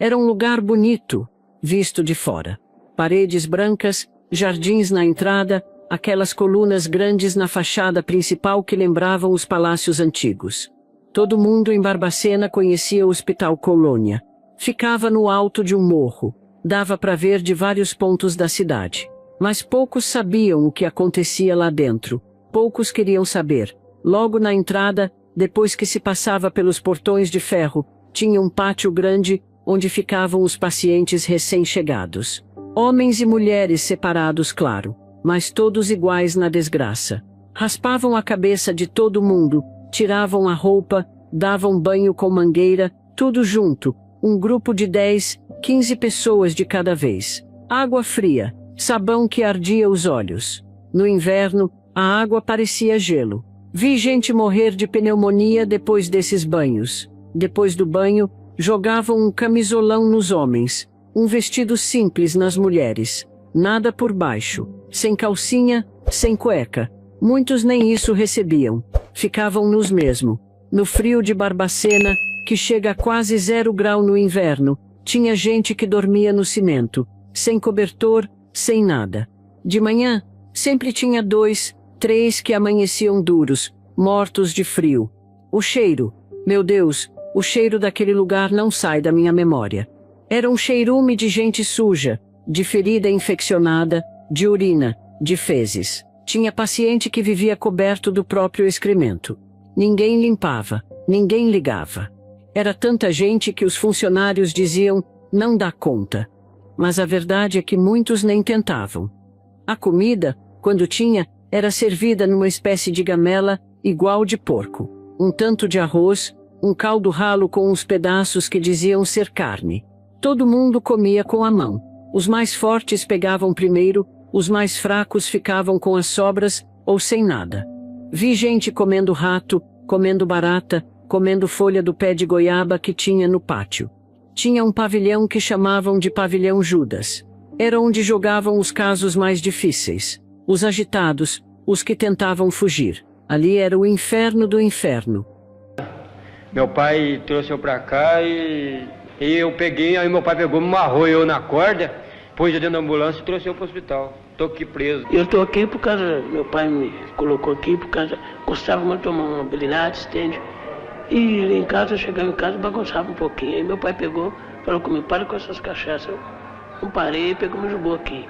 Era um lugar bonito, visto de fora. Paredes brancas, jardins na entrada, aquelas colunas grandes na fachada principal que lembravam os palácios antigos. Todo mundo em Barbacena conhecia o Hospital Colônia. Ficava no alto de um morro. Dava para ver de vários pontos da cidade. Mas poucos sabiam o que acontecia lá dentro. Poucos queriam saber. Logo na entrada, depois que se passava pelos portões de ferro, tinha um pátio grande, onde ficavam os pacientes recém-chegados. Homens e mulheres separados, claro, mas todos iguais na desgraça. Raspavam a cabeça de todo mundo, tiravam a roupa, davam banho com mangueira, tudo junto, um grupo de 10, 15 pessoas de cada vez. Água fria, sabão que ardia os olhos. No inverno, a água parecia gelo. Vi gente morrer de pneumonia depois desses banhos. Depois do banho, jogavam um camisolão nos homens, um vestido simples nas mulheres, nada por baixo, sem calcinha, sem cueca. Muitos nem isso recebiam, ficavam nus mesmo. No frio de Barbacena, que chega a quase 0 grau no inverno, tinha gente que dormia no cimento, sem cobertor, sem nada. De manhã, sempre tinha 2, 3 que amanheciam duros, mortos de frio. O cheiro, meu Deus, o cheiro daquele lugar não sai da minha memória. Era um cheirume de gente suja, de ferida infeccionada, de urina, de fezes. Tinha paciente que vivia coberto do próprio excremento. Ninguém limpava, ninguém ligava. Era tanta gente que os funcionários diziam, não dá conta. Mas a verdade é que muitos nem tentavam. A comida, quando tinha, era servida numa espécie de gamela, igual de porco. Um tanto de arroz, um caldo ralo com uns pedaços que diziam ser carne. Todo mundo comia com a mão. Os mais fortes pegavam primeiro, os mais fracos ficavam com as sobras, ou sem nada. Vi gente comendo rato, comendo barata, comendo folha do pé de goiaba que tinha no pátio. Tinha um pavilhão que chamavam de pavilhão Judas. Era onde jogavam os casos mais difíceis. Os agitados, os que tentavam fugir. Ali era o inferno do inferno. Meu pai trouxe eu pra cá e eu peguei, aí meu pai pegou, me amarrou eu na corda, pôs eu dentro da ambulância e trouxe eu pro hospital. Tô aqui preso. Eu tô aqui por causa, meu pai me colocou aqui por causa, gostava muito de tomar uma Belinades, entende? E em casa, eu chegava em casa, bagunçava um pouquinho. Aí meu pai pegou, falou comigo, para com essas cachaças. Eu não parei, pegou e me jogou aqui.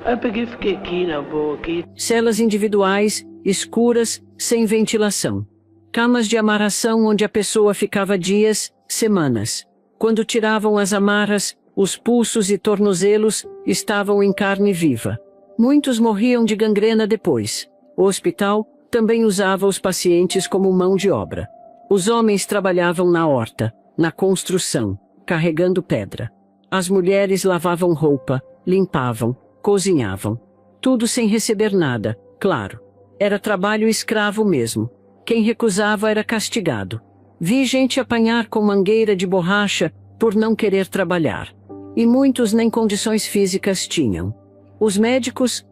Aí eu peguei e fiquei aqui, na boa, aqui. Celas individuais, escuras, sem ventilação. Camas de amarração onde a pessoa ficava dias, semanas. Quando tiravam as amarras, os pulsos e tornozelos estavam em carne viva. Muitos morriam de gangrena depois. O hospital também usava os pacientes como mão de obra. Os homens trabalhavam na horta, na construção, carregando pedra. As mulheres lavavam roupa, limpavam, cozinhavam. Tudo sem receber nada, claro. Era trabalho escravo mesmo. Quem recusava era castigado. Vi gente apanhar com mangueira de borracha por não querer trabalhar. E muitos nem condições físicas tinham. Os médicos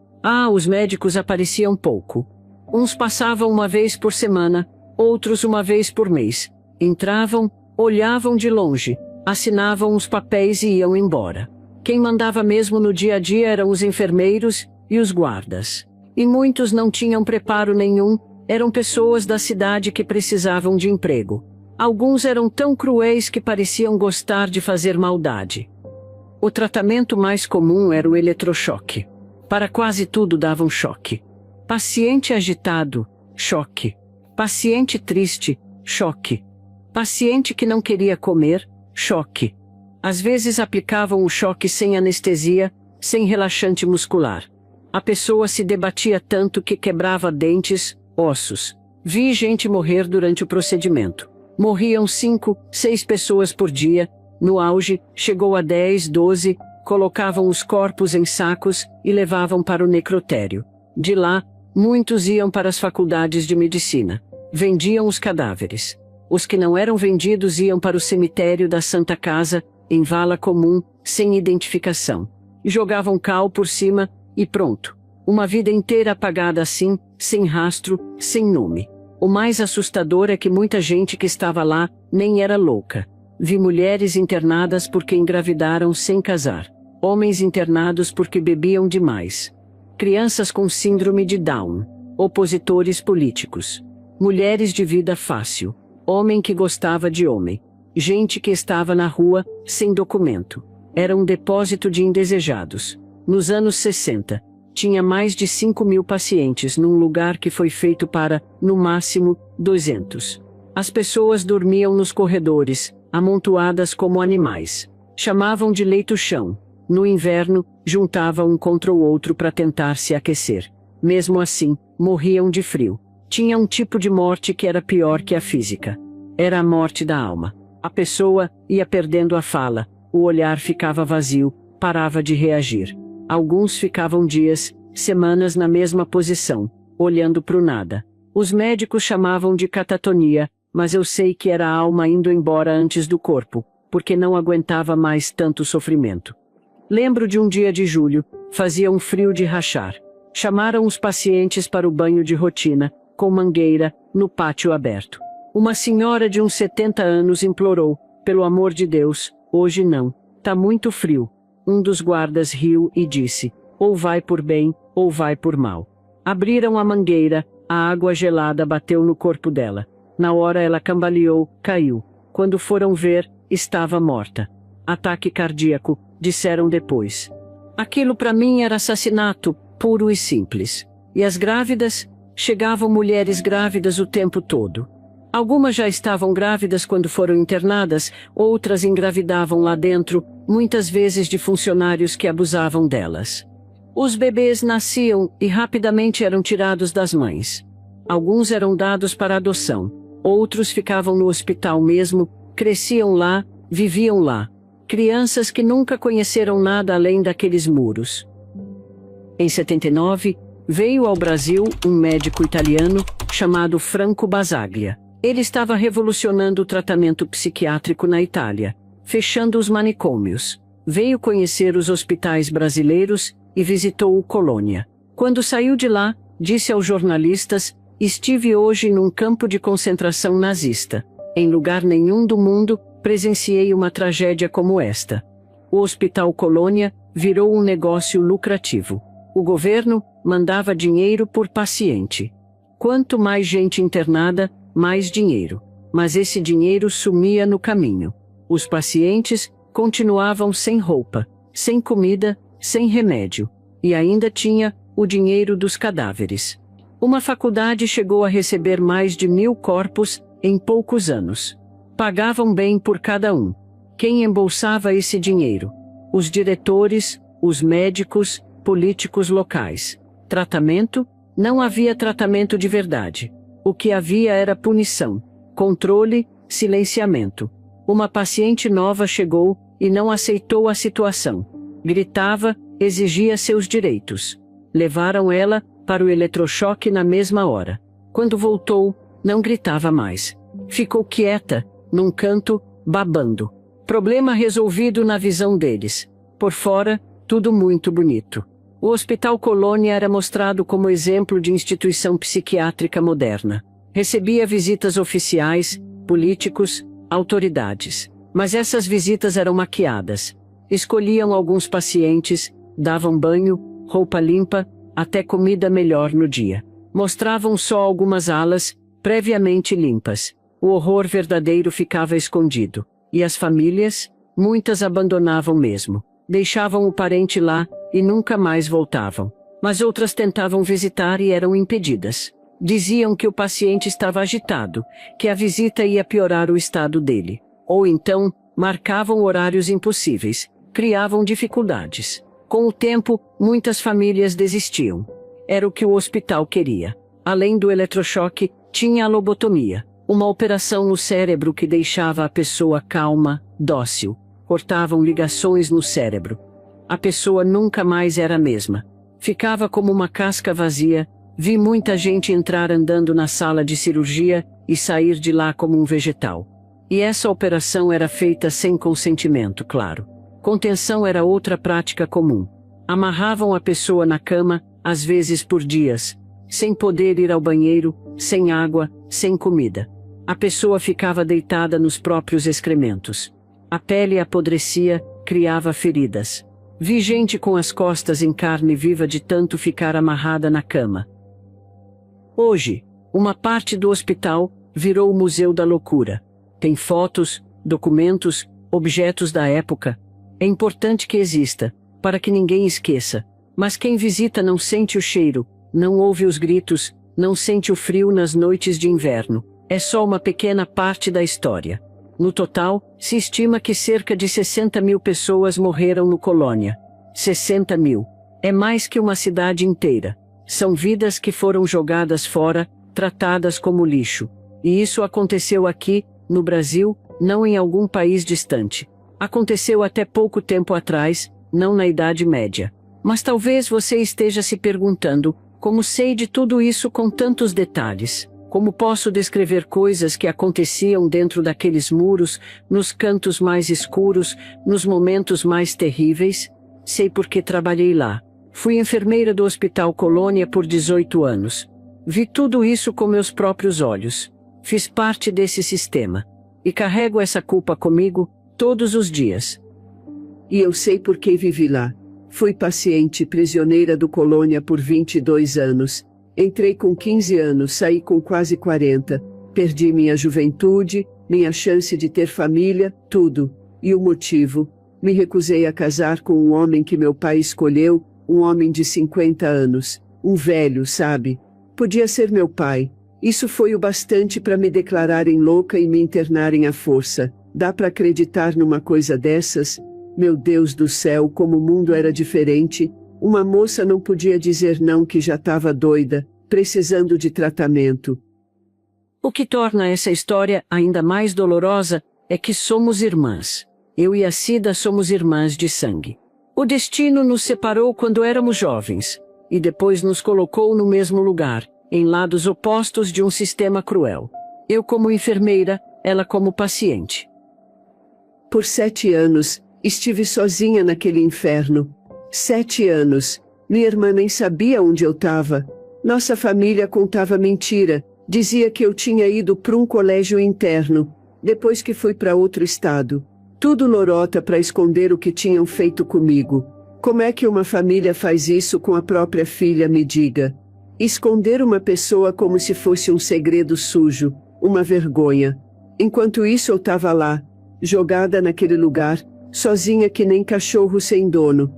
apareciam pouco. Uns passavam uma vez por semana, outros uma vez por mês. Entravam, olhavam de longe, assinavam os papéis e iam embora. Quem mandava mesmo no dia a dia eram os enfermeiros e os guardas. E muitos não tinham preparo nenhum, eram pessoas da cidade que precisavam de emprego. Alguns eram tão cruéis que pareciam gostar de fazer maldade. O tratamento mais comum era o eletrochoque. Para quase tudo davam choque. Paciente agitado, choque. Paciente triste, choque. Paciente que não queria comer, choque. Às vezes aplicavam o choque sem anestesia, sem relaxante muscular. A pessoa se debatia tanto que quebrava dentes, ossos. Vi gente morrer durante o procedimento. Morriam 5, 6 pessoas por dia. No auge, chegou a 10, 12, colocavam os corpos em sacos e levavam para o necrotério. De lá, muitos iam para as faculdades de medicina. Vendiam os cadáveres. Os que não eram vendidos iam para o cemitério da Santa Casa, em vala comum, sem identificação. Jogavam cal por cima, e pronto. Uma vida inteira apagada assim, sem rastro, sem nome. O mais assustador é que muita gente que estava lá, nem era louca. Vi mulheres internadas porque engravidaram sem casar. Homens internados porque bebiam demais. Crianças com síndrome de Down. Opositores políticos. Mulheres de vida fácil. Homem que gostava de homem. Gente que estava na rua, sem documento. Era um depósito de indesejados. Nos anos 60, tinha mais de 5.000 pacientes num lugar que foi feito para, no máximo, 200. As pessoas dormiam nos corredores, amontoadas como animais. Chamavam de leito-chão. No inverno, juntavam um contra o outro para tentar se aquecer. Mesmo assim, morriam de frio. Tinha um tipo de morte que era pior que a física. Era a morte da alma. A pessoa ia perdendo a fala, o olhar ficava vazio, parava de reagir. Alguns ficavam dias, semanas na mesma posição, olhando para o nada. Os médicos chamavam de catatonia, mas eu sei que era a alma indo embora antes do corpo, porque não aguentava mais tanto sofrimento. Lembro de um dia de julho, fazia um frio de rachar. Chamaram os pacientes para o banho de rotina, com mangueira, no pátio aberto. Uma senhora de uns 70 anos implorou, pelo amor de Deus, hoje não, tá muito frio. Um dos guardas riu e disse, ou vai por bem, ou vai por mal. Abriram a mangueira, a água gelada bateu no corpo dela. Na hora ela cambaleou, caiu. Quando foram ver, estava morta. Ataque cardíaco, disseram depois. Aquilo para mim era assassinato, puro e simples. E as grávidas? Chegavam mulheres grávidas o tempo todo. Algumas já estavam grávidas quando foram internadas, outras engravidavam lá dentro, muitas vezes de funcionários que abusavam delas. Os bebês nasciam e rapidamente eram tirados das mães. Alguns eram dados para adoção, outros ficavam no hospital mesmo, cresciam lá, viviam lá. Crianças que nunca conheceram nada além daqueles muros. Em 79, veio ao Brasil um médico italiano chamado Franco Basaglia. Ele estava revolucionando o tratamento psiquiátrico na Itália, fechando os manicômios. Veio conhecer os hospitais brasileiros e visitou o Colônia. Quando saiu de lá, disse aos jornalistas, estive hoje num campo de concentração nazista. Em lugar nenhum do mundo, presenciei uma tragédia como esta. O Hospital Colônia virou um negócio lucrativo. O governo mandava dinheiro por paciente. Quanto mais gente internada, mais dinheiro. Mas esse dinheiro sumia no caminho. Os pacientes continuavam sem roupa, sem comida, sem remédio. E ainda tinha o dinheiro dos cadáveres. Uma faculdade chegou a receber mais de 1.000 corpos em poucos anos. Pagavam bem por cada um. Quem embolsava esse dinheiro? Os diretores, os médicos, políticos locais. Tratamento? Não havia tratamento de verdade. O que havia era punição, controle, silenciamento. Uma paciente nova chegou e não aceitou a situação. Gritava, exigia seus direitos. Levaram ela para o eletrochoque na mesma hora. Quando voltou, não gritava mais. Ficou quieta, num canto, babando. Problema resolvido na visão deles. Por fora, tudo muito bonito. O Hospital Colônia era mostrado como exemplo de instituição psiquiátrica moderna. Recebia visitas oficiais, políticos, autoridades. Mas essas visitas eram maquiadas. Escolhiam alguns pacientes, davam banho, roupa limpa, até comida melhor no dia. Mostravam só algumas alas, previamente limpas. O horror verdadeiro ficava escondido. E as famílias? Muitas abandonavam mesmo. Deixavam o parente lá e nunca mais voltavam. Mas outras tentavam visitar e eram impedidas. Diziam que o paciente estava agitado, que a visita ia piorar o estado dele. Ou então, marcavam horários impossíveis, criavam dificuldades. Com o tempo, muitas famílias desistiam. Era o que o hospital queria. Além do eletrochoque, tinha a lobotomia. Uma operação no cérebro que deixava a pessoa calma, dócil. Cortavam ligações no cérebro. A pessoa nunca mais era a mesma. Ficava como uma casca vazia. Vi muita gente entrar andando na sala de cirurgia e sair de lá como um vegetal. E essa operação era feita sem consentimento, claro. Contenção era outra prática comum. Amarravam a pessoa na cama, às vezes por dias, sem poder ir ao banheiro, sem água, sem comida. A pessoa ficava deitada nos próprios excrementos. A pele apodrecia, criava feridas. Vi gente com as costas em carne viva de tanto ficar amarrada na cama. Hoje, uma parte do hospital virou o Museu da Loucura. Tem fotos, documentos, objetos da época. É importante que exista, para que ninguém esqueça. Mas quem visita não sente o cheiro, não ouve os gritos, não sente o frio nas noites de inverno. É só uma pequena parte da história. No total, se estima que cerca de 60 mil pessoas morreram no Colônia. 60 mil. É mais que uma cidade inteira. São vidas que foram jogadas fora, tratadas como lixo. E isso aconteceu aqui, no Brasil, não em algum país distante. Aconteceu até pouco tempo atrás, não na Idade Média. Mas talvez você esteja se perguntando, como sei de tudo isso com tantos detalhes? Como posso descrever coisas que aconteciam dentro daqueles muros, nos cantos mais escuros, nos momentos mais terríveis? Sei porque trabalhei lá. Fui enfermeira do Hospital Colônia por 18 anos. Vi tudo isso com meus próprios olhos. Fiz parte desse sistema. E carrego essa culpa comigo, todos os dias. E eu sei por que vivi lá. Fui paciente prisioneira do Colônia por 22 anos. Entrei com 15 anos, saí com quase 40. Perdi minha juventude, minha chance de ter família, tudo. E o motivo? Me recusei a casar com um homem que meu pai escolheu, um homem de 50 anos. Um velho, sabe? Podia ser meu pai. Isso foi o bastante para me declararem louca e me internarem à força. Dá para acreditar numa coisa dessas? Meu Deus do céu, como o mundo era diferente. Uma moça não podia dizer não que já estava doida, precisando de tratamento. O que torna essa história ainda mais dolorosa é que somos irmãs. Eu e a Cida somos irmãs de sangue. O destino nos separou quando éramos jovens, e depois nos colocou no mesmo lugar, em lados opostos de um sistema cruel. Eu como enfermeira, ela como paciente. Por 7 anos, estive sozinha naquele inferno. 7 anos. Minha irmã nem sabia onde eu estava. Nossa família contava mentira. Dizia que eu tinha ido para um colégio interno, depois que fui para outro estado. Tudo lorota para esconder o que tinham feito comigo. Como é que uma família faz isso com a própria filha, me diga? Esconder uma pessoa como se fosse um segredo sujo, uma vergonha. Enquanto isso eu estava lá, jogada naquele lugar, sozinha que nem cachorro sem dono.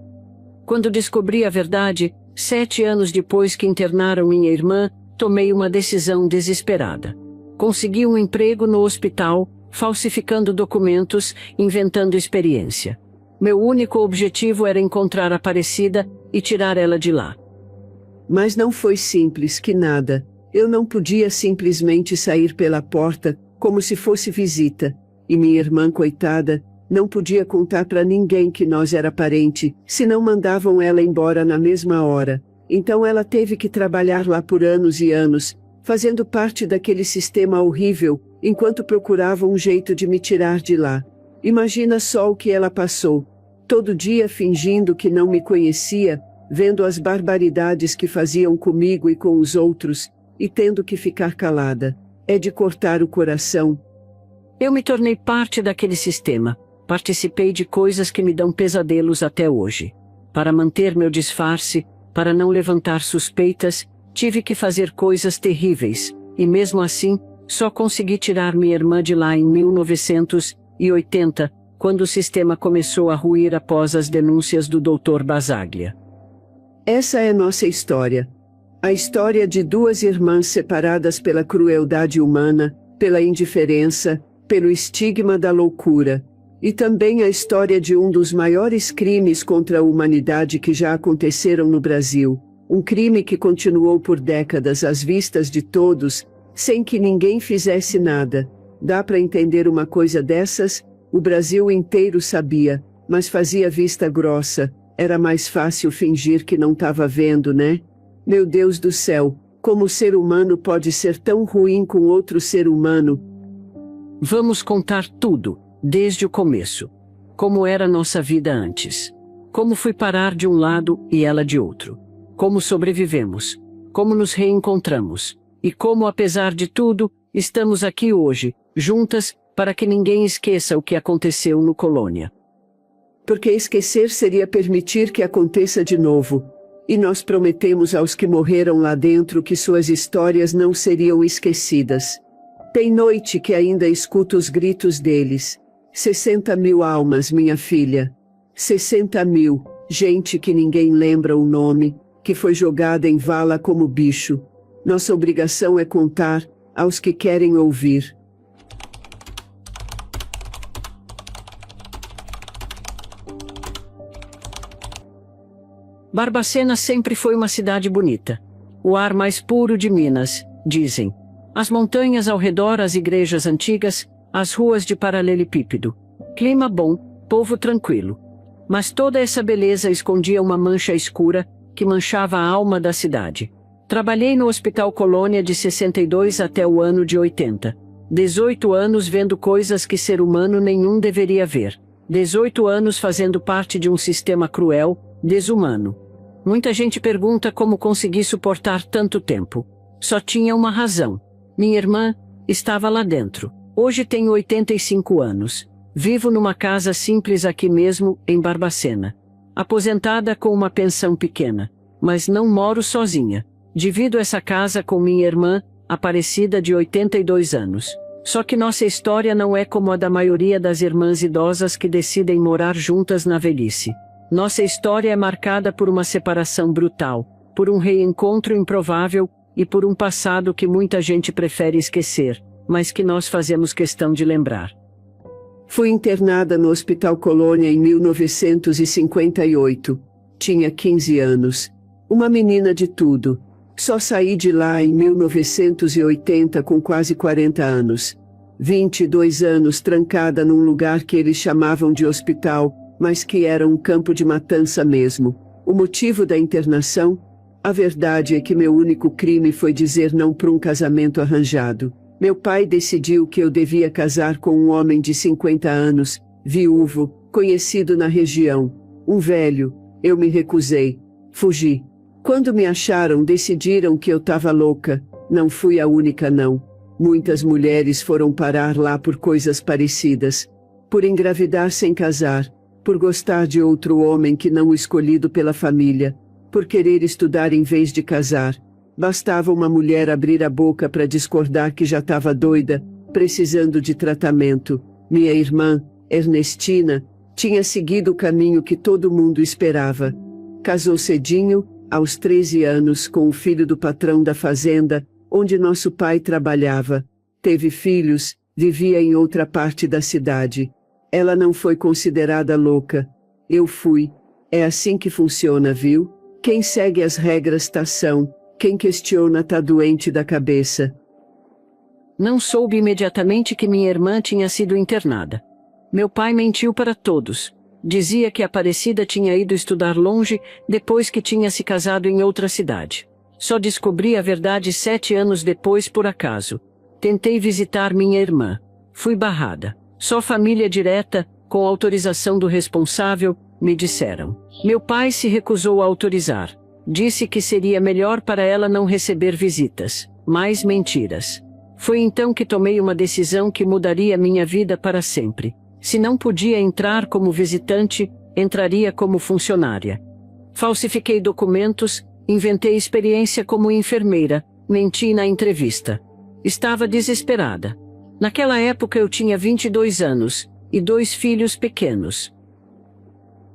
Quando descobri a verdade, 7 anos depois que internaram minha irmã, tomei uma decisão desesperada. Consegui um emprego no hospital, falsificando documentos, inventando experiência. Meu único objetivo era encontrar a Aparecida e tirar ela de lá. Mas não foi simples que nada. Eu não podia simplesmente sair pela porta, como se fosse visita. E minha irmã, coitada, não podia contar para ninguém que nós era parente, senão mandavam ela embora na mesma hora. Então ela teve que trabalhar lá por anos e anos, fazendo parte daquele sistema horrível, enquanto procuravam um jeito de me tirar de lá. Imagina só o que ela passou. Todo dia fingindo que não me conhecia, vendo as barbaridades que faziam comigo e com os outros, e tendo que ficar calada. É de cortar o coração. Eu me tornei parte daquele sistema. Participei de coisas que me dão pesadelos até hoje. Para manter meu disfarce, para não levantar suspeitas, tive que fazer coisas terríveis, e mesmo assim, só consegui tirar minha irmã de lá em 1980, quando o sistema começou a ruir após as denúncias do Dr. Basaglia. Essa é nossa história. A história de 2 irmãs separadas pela crueldade humana, pela indiferença, pelo estigma da loucura. E também a história de um dos maiores crimes contra a humanidade que já aconteceram no Brasil. Um crime que continuou por décadas às vistas de todos, sem que ninguém fizesse nada. Dá para entender uma coisa dessas? O Brasil inteiro sabia, mas fazia vista grossa. Era mais fácil fingir que não estava vendo, né? Meu Deus do céu, como o ser humano pode ser tão ruim com outro ser humano? Vamos contar tudo, desde o começo. Como era nossa vida antes. Como fui parar de um lado e ela de outro. Como sobrevivemos. Como nos reencontramos. E como, apesar de tudo, Estamos aqui hoje, juntas, para que ninguém esqueça o que aconteceu no Colônia. Porque esquecer seria permitir que aconteça de novo. E nós prometemos aos que morreram lá dentro que suas histórias não seriam esquecidas. Tem noite que ainda escuto os gritos deles. 60.000 almas, minha filha. 60.000, gente que ninguém lembra o nome, que foi jogada em vala como bicho. Nossa obrigação é contar, aos que querem ouvir. Barbacena sempre foi uma cidade bonita. O ar mais puro de Minas, dizem. As montanhas ao redor, as igrejas antigas, as ruas de paralelepípedo. Clima bom, povo tranquilo. Mas toda essa beleza escondia uma mancha escura, que manchava a alma da cidade. Trabalhei no Hospital Colônia de 62 até o ano de 80. 18 anos vendo coisas que ser humano nenhum deveria ver. 18 anos fazendo parte de um sistema cruel, desumano. Muita gente pergunta como consegui suportar tanto tempo. Só tinha uma razão. Minha irmã estava lá dentro. Hoje tenho 85 anos. Vivo numa casa simples aqui mesmo, em Barbacena. Aposentada com uma pensão pequena. Mas não moro sozinha. Divido essa casa com minha irmã, Aparecida, de 82 anos. Só que nossa história não é como a da maioria das irmãs idosas que decidem morar juntas na velhice. Nossa história é marcada por uma separação brutal, por um reencontro improvável e por um passado que muita gente prefere esquecer, mas que nós fazemos questão de lembrar. Fui internada no Hospital Colônia em 1958. Tinha 15 anos. Uma menina de tudo. Só saí de lá em 1980 com quase 40 anos. 22 anos trancada num lugar que eles chamavam de hospital, mas que era um campo de matança mesmo. O motivo da internação? A verdade é que meu único crime foi dizer não para um casamento arranjado. Meu pai decidiu que eu devia casar com um homem de 50 anos, viúvo, conhecido na região. Um velho. Eu me recusei. Fugi. Quando me acharam, decidiram que eu estava louca. Não fui a única não. Muitas mulheres foram parar lá por coisas parecidas. Por engravidar sem casar. Por gostar de outro homem que não o escolhido pela família. Por querer estudar em vez de casar. Bastava uma mulher abrir a boca para discordar que já estava doida, precisando de tratamento. Minha irmã, Ernestina, tinha seguido o caminho que todo mundo esperava. Casou cedinho, aos 13 anos, com o filho do patrão da fazenda, onde nosso pai trabalhava. Teve filhos, vivia em outra parte da cidade. Ela não foi considerada louca. Eu fui. É assim que funciona, viu? Quem segue as regras tá são. Quem questiona tá doente da cabeça. Não soube imediatamente que minha irmã tinha sido internada. Meu pai mentiu para todos. Dizia que Aparecida tinha ido estudar longe depois que tinha se casado em outra cidade. Só descobri a verdade 7 anos depois por acaso. Tentei visitar minha irmã. Fui barrada. Só família direta, com autorização do responsável, me disseram. Meu pai se recusou a autorizar. Disse que seria melhor para ela não receber visitas. Mais mentiras. Foi então que tomei uma decisão que mudaria minha vida para sempre. Se não podia entrar como visitante, entraria como funcionária. Falsifiquei documentos, inventei experiência como enfermeira, menti na entrevista. Estava desesperada. Naquela época eu tinha 22 anos, e 2 filhos pequenos.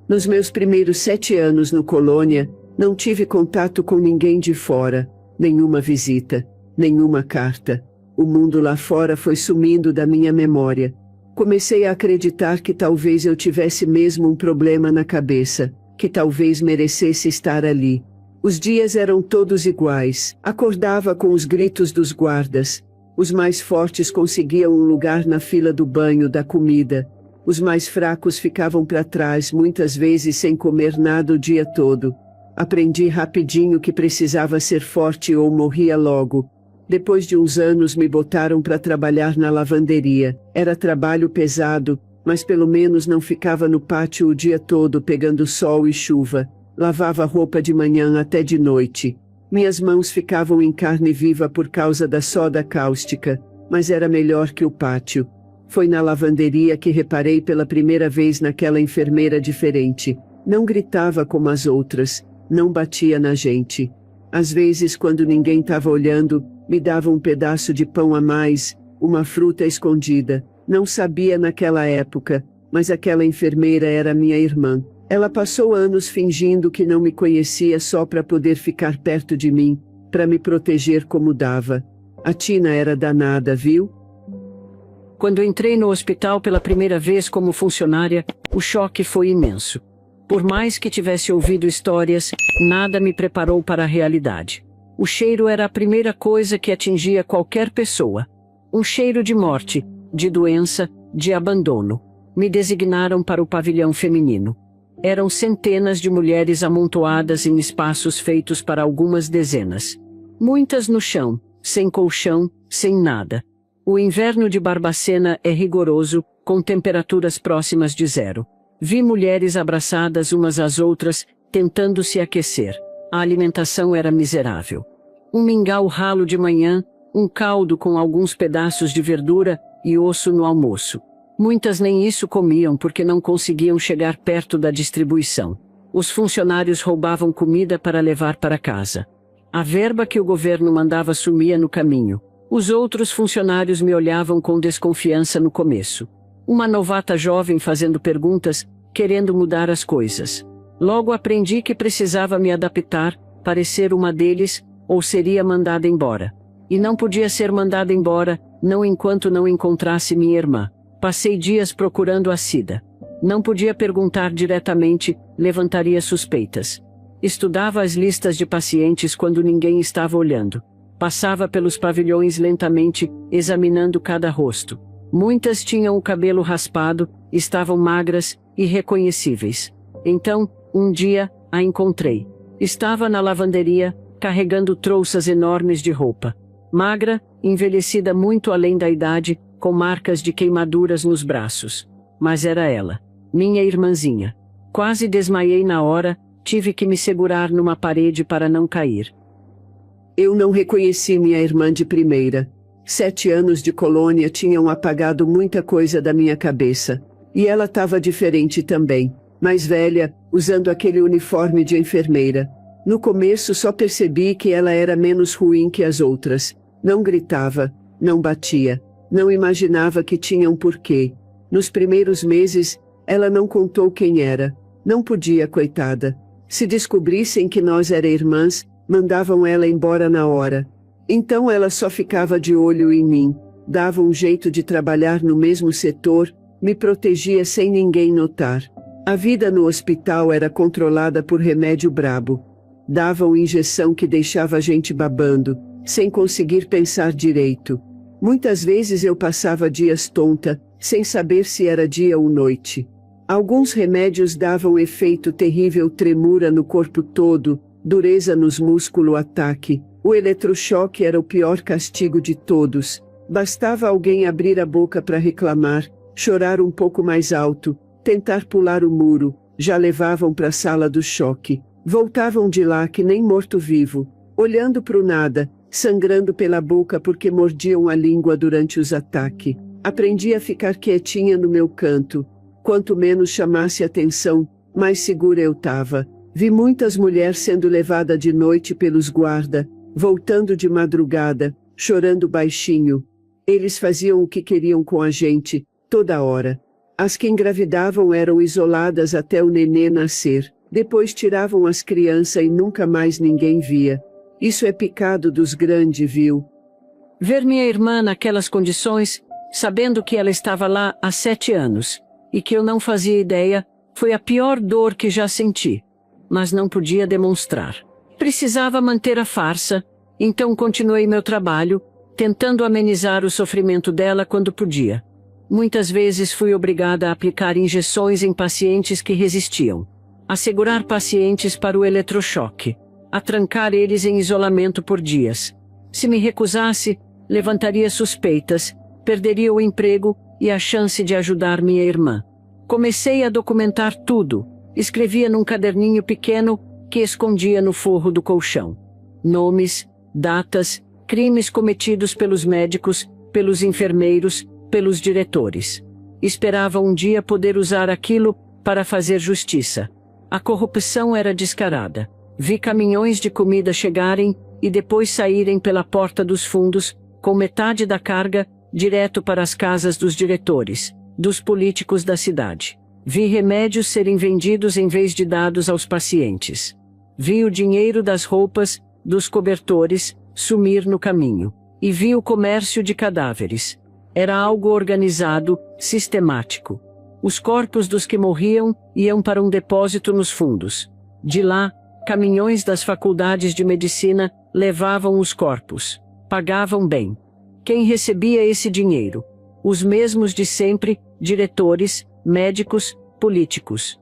Nos meus primeiros 7 anos no Colônia, não tive contato com ninguém de fora, nenhuma visita, nenhuma carta. O mundo lá fora foi sumindo da minha memória. Comecei a acreditar que talvez eu tivesse mesmo um problema na cabeça, que talvez merecesse estar ali. Os dias eram todos iguais. Acordava com os gritos dos guardas. Os mais fortes conseguiam um lugar na fila do banho, da comida. Os mais fracos ficavam para trás, muitas vezes sem comer nada o dia todo. Aprendi rapidinho que precisava ser forte ou morria logo. Depois de uns anos me botaram para trabalhar na lavanderia. Era trabalho pesado, mas pelo menos não ficava no pátio o dia todo pegando sol e chuva. Lavava roupa de manhã até de noite. Minhas mãos ficavam em carne viva por causa da soda cáustica. mas era melhor que o pátio. Foi na lavanderia que reparei pela primeira vez naquela enfermeira diferente. Não gritava como as outras, não batia na gente. Às vezes, quando ninguém estava olhando, me dava um pedaço de pão a mais, uma fruta escondida. Não sabia naquela época, mas aquela enfermeira era minha irmã. Ela passou anos fingindo que não me conhecia só para poder ficar perto de mim, para me proteger como dava. A Tina era danada, viu? Quando entrei no hospital pela primeira vez como funcionária, o choque foi imenso. Por mais que tivesse ouvido histórias, nada me preparou para a realidade. O cheiro era a primeira coisa que atingia qualquer pessoa. Um cheiro de morte, de doença, de abandono. Me designaram para o pavilhão feminino. Eram centenas de mulheres amontoadas em espaços feitos para algumas dezenas. Muitas no chão, sem colchão, sem nada. O inverno de Barbacena é rigoroso, com temperaturas próximas de zero. Vi mulheres abraçadas umas às outras, tentando se aquecer. A alimentação era miserável. Um mingau ralo de manhã, um caldo com alguns pedaços de verdura e osso no almoço. Muitas nem isso comiam porque não conseguiam chegar perto da distribuição. Os funcionários roubavam comida para levar para casa. A verba que o governo mandava sumia no caminho. Os outros funcionários me olhavam com desconfiança no começo. Uma novata jovem fazendo perguntas, querendo mudar as coisas. Logo aprendi que precisava me adaptar, parecer uma deles, ou seria mandada embora. E não podia ser mandada embora, não enquanto não encontrasse minha irmã. Passei dias procurando a Cida. Não podia perguntar diretamente, levantaria suspeitas. Estudava as listas de pacientes quando ninguém estava olhando. Passava pelos pavilhões lentamente, examinando cada rosto. Muitas tinham o cabelo raspado, estavam magras, irreconhecíveis. Então, um dia, a encontrei. Estava na lavanderia, carregando trouças enormes de roupa. Magra, envelhecida muito além da idade, com marcas de queimaduras nos braços. Mas era ela, minha irmãzinha. Quase desmaiei na hora, tive que me segurar numa parede para não cair. Eu não reconheci minha irmã de primeira. 7 anos de colônia tinham apagado muita coisa da minha cabeça. E ela estava diferente também. Mais velha, usando aquele uniforme de enfermeira. No começo só percebi que ela era menos ruim que as outras. Não gritava, não batia. Não imaginava que tinha um porquê. Nos primeiros meses, ela não contou quem era. Não podia, coitada. Se descobrissem que nós éramos irmãs, mandavam ela embora na hora. Então ela só ficava de olho em mim, dava um jeito de trabalhar no mesmo setor, me protegia sem ninguém notar. A vida no hospital era controlada por remédio brabo. Davam injeção que deixava a gente babando, sem conseguir pensar direito. Muitas vezes eu passava dias tonta, sem saber se era dia ou noite. Alguns remédios davam efeito terrível, tremura no corpo todo, dureza nos músculos, ataque. O eletrochoque era o pior castigo de todos. Bastava alguém abrir a boca para reclamar, chorar um pouco mais alto, tentar pular o muro, já levavam para a sala do choque. Voltavam de lá que nem morto-vivo, olhando para o nada, sangrando pela boca porque mordiam a língua durante os ataques. Aprendi a ficar quietinha no meu canto. Quanto menos chamasse atenção, mais segura eu estava. Vi muitas mulheres sendo levadas de noite pelos guarda, voltando de madrugada, chorando baixinho. Eles faziam o que queriam com a gente, toda hora. As que engravidavam eram isoladas até o nenê nascer. Depois tiravam as crianças e nunca mais ninguém via. Isso é pecado dos grandes, viu? Ver minha irmã naquelas condições, sabendo que ela estava lá há 7 anos, e que eu não fazia ideia, foi a pior dor que já senti. Mas não podia demonstrar. Precisava manter a farsa, então continuei meu trabalho, tentando amenizar o sofrimento dela quando podia. Muitas vezes fui obrigada a aplicar injeções em pacientes que resistiam, a segurar pacientes para o eletrochoque, a trancar eles em isolamento por dias. Se me recusasse, levantaria suspeitas, perderia o emprego e a chance de ajudar minha irmã. Comecei a documentar tudo, escrevia num caderninho pequeno que escondia no forro do colchão. Nomes, datas, crimes cometidos pelos médicos, pelos enfermeiros, pelos diretores. Esperava um dia poder usar aquilo para fazer justiça. A corrupção era descarada. Vi caminhões de comida chegarem e depois saírem pela porta dos fundos, com metade da carga, direto para as casas dos diretores, dos políticos da cidade. Vi remédios serem vendidos em vez de dados aos pacientes. Vi o dinheiro das roupas, dos cobertores, sumir no caminho. E vi o comércio de cadáveres. Era algo organizado, sistemático. Os corpos dos que morriam iam para um depósito nos fundos. De lá, caminhões das faculdades de medicina levavam os corpos. Pagavam bem. Quem recebia esse dinheiro? Os mesmos de sempre, diretores, médicos, políticos.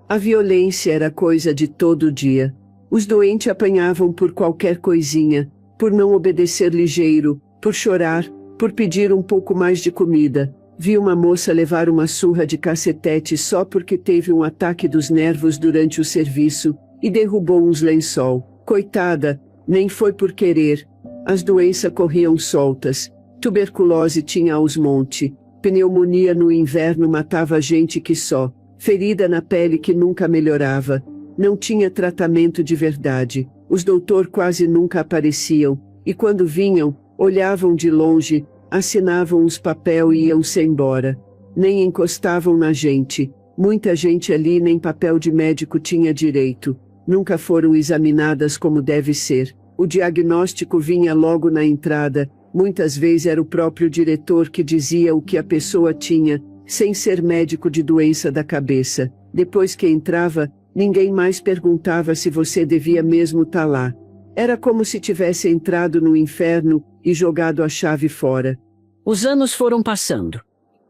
A violência era coisa de todo dia. Os doentes apanhavam por qualquer coisinha, por não obedecer ligeiro, por chorar, por pedir um pouco mais de comida. Vi uma moça levar uma surra de cacetete só porque teve um ataque dos nervos durante o serviço e derrubou uns lençol. Coitada, nem foi por querer. As doenças corriam soltas. Tuberculose tinha aos monte. Pneumonia no inverno matava gente que só. Ferida na pele que nunca melhorava. Não tinha tratamento de verdade. Os doutores quase nunca apareciam. E quando vinham, olhavam de longe, assinavam uns papel e iam-se embora. Nem encostavam na gente. Muita gente ali nem papel de médico tinha direito. Nunca foram examinadas como deve ser. O diagnóstico vinha logo na entrada. Muitas vezes era o próprio diretor que dizia o que a pessoa tinha, sem ser médico de doença da cabeça. Depois que entrava, ninguém mais perguntava se você devia mesmo estar lá. Era como se tivesse entrado no inferno e jogado a chave fora. Os anos foram passando.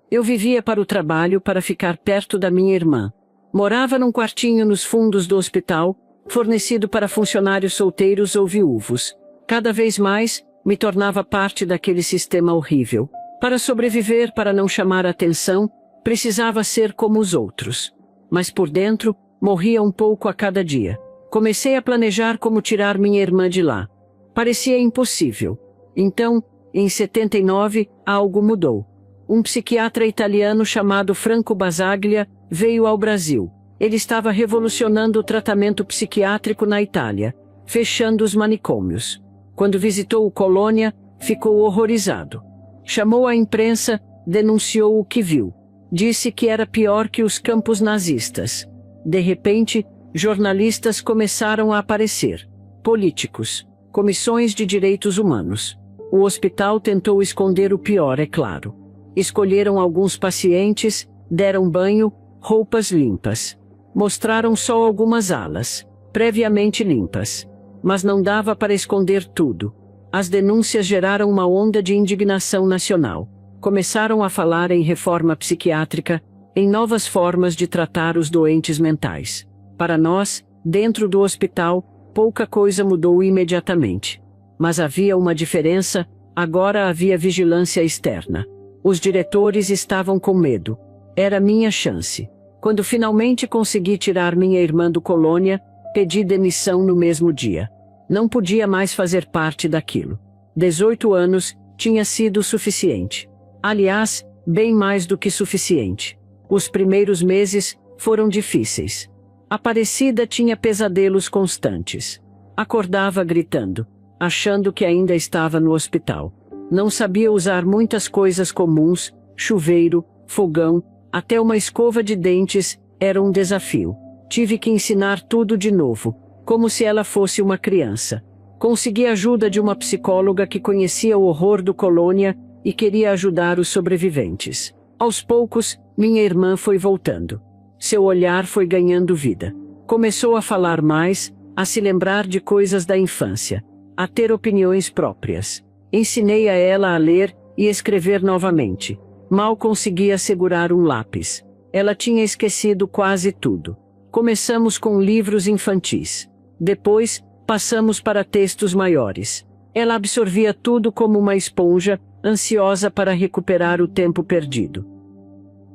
Eu vivia para o trabalho para ficar perto da minha irmã. Morava num quartinho nos fundos do hospital, fornecido para funcionários solteiros ou viúvos. Cada vez mais, me tornava parte daquele sistema horrível. Para sobreviver, para não chamar atenção, precisava ser como os outros. Mas por dentro, morria um pouco a cada dia. Comecei a planejar como tirar minha irmã de lá. Parecia impossível. Então, em 79, algo mudou. Um psiquiatra italiano chamado Franco Basaglia veio ao Brasil. Ele estava revolucionando o tratamento psiquiátrico na Itália, fechando os manicômios. Quando visitou o Colônia, ficou horrorizado. Chamou a imprensa, denunciou o que viu. Disse que era pior que os campos nazistas. De repente, jornalistas começaram a aparecer. Políticos, comissões de direitos humanos. O hospital tentou esconder o pior, é claro. Escolheram alguns pacientes, deram banho, roupas limpas. Mostraram só algumas alas, previamente limpas. Mas não dava para esconder tudo. As denúncias geraram uma onda de indignação nacional. Começaram a falar em reforma psiquiátrica, em novas formas de tratar os doentes mentais. Para nós, dentro do hospital, pouca coisa mudou imediatamente. Mas havia uma diferença, agora havia vigilância externa. Os diretores estavam com medo. Era minha chance. Quando finalmente consegui tirar minha irmã do Colônia, pedi demissão no mesmo dia. Não podia mais fazer parte daquilo. 18 anos, tinha sido suficiente. Aliás, bem mais do que suficiente. Os primeiros meses foram difíceis. Aparecida tinha pesadelos constantes. Acordava gritando, achando que ainda estava no hospital. Não sabia usar muitas coisas comuns, chuveiro, fogão, até uma escova de dentes, era um desafio. Tive que ensinar tudo de novo, como se ela fosse uma criança. Consegui a ajuda de uma psicóloga que conhecia o horror do Colônia e queria ajudar os sobreviventes. Aos poucos, minha irmã foi voltando. Seu olhar foi ganhando vida. Começou a falar mais, a se lembrar de coisas da infância, a ter opiniões próprias. Ensinei a ela a ler e escrever novamente. Mal conseguia segurar um lápis. Ela tinha esquecido quase tudo. Começamos com livros infantis. Depois, passamos para textos maiores. Ela absorvia tudo como uma esponja, ansiosa para recuperar o tempo perdido.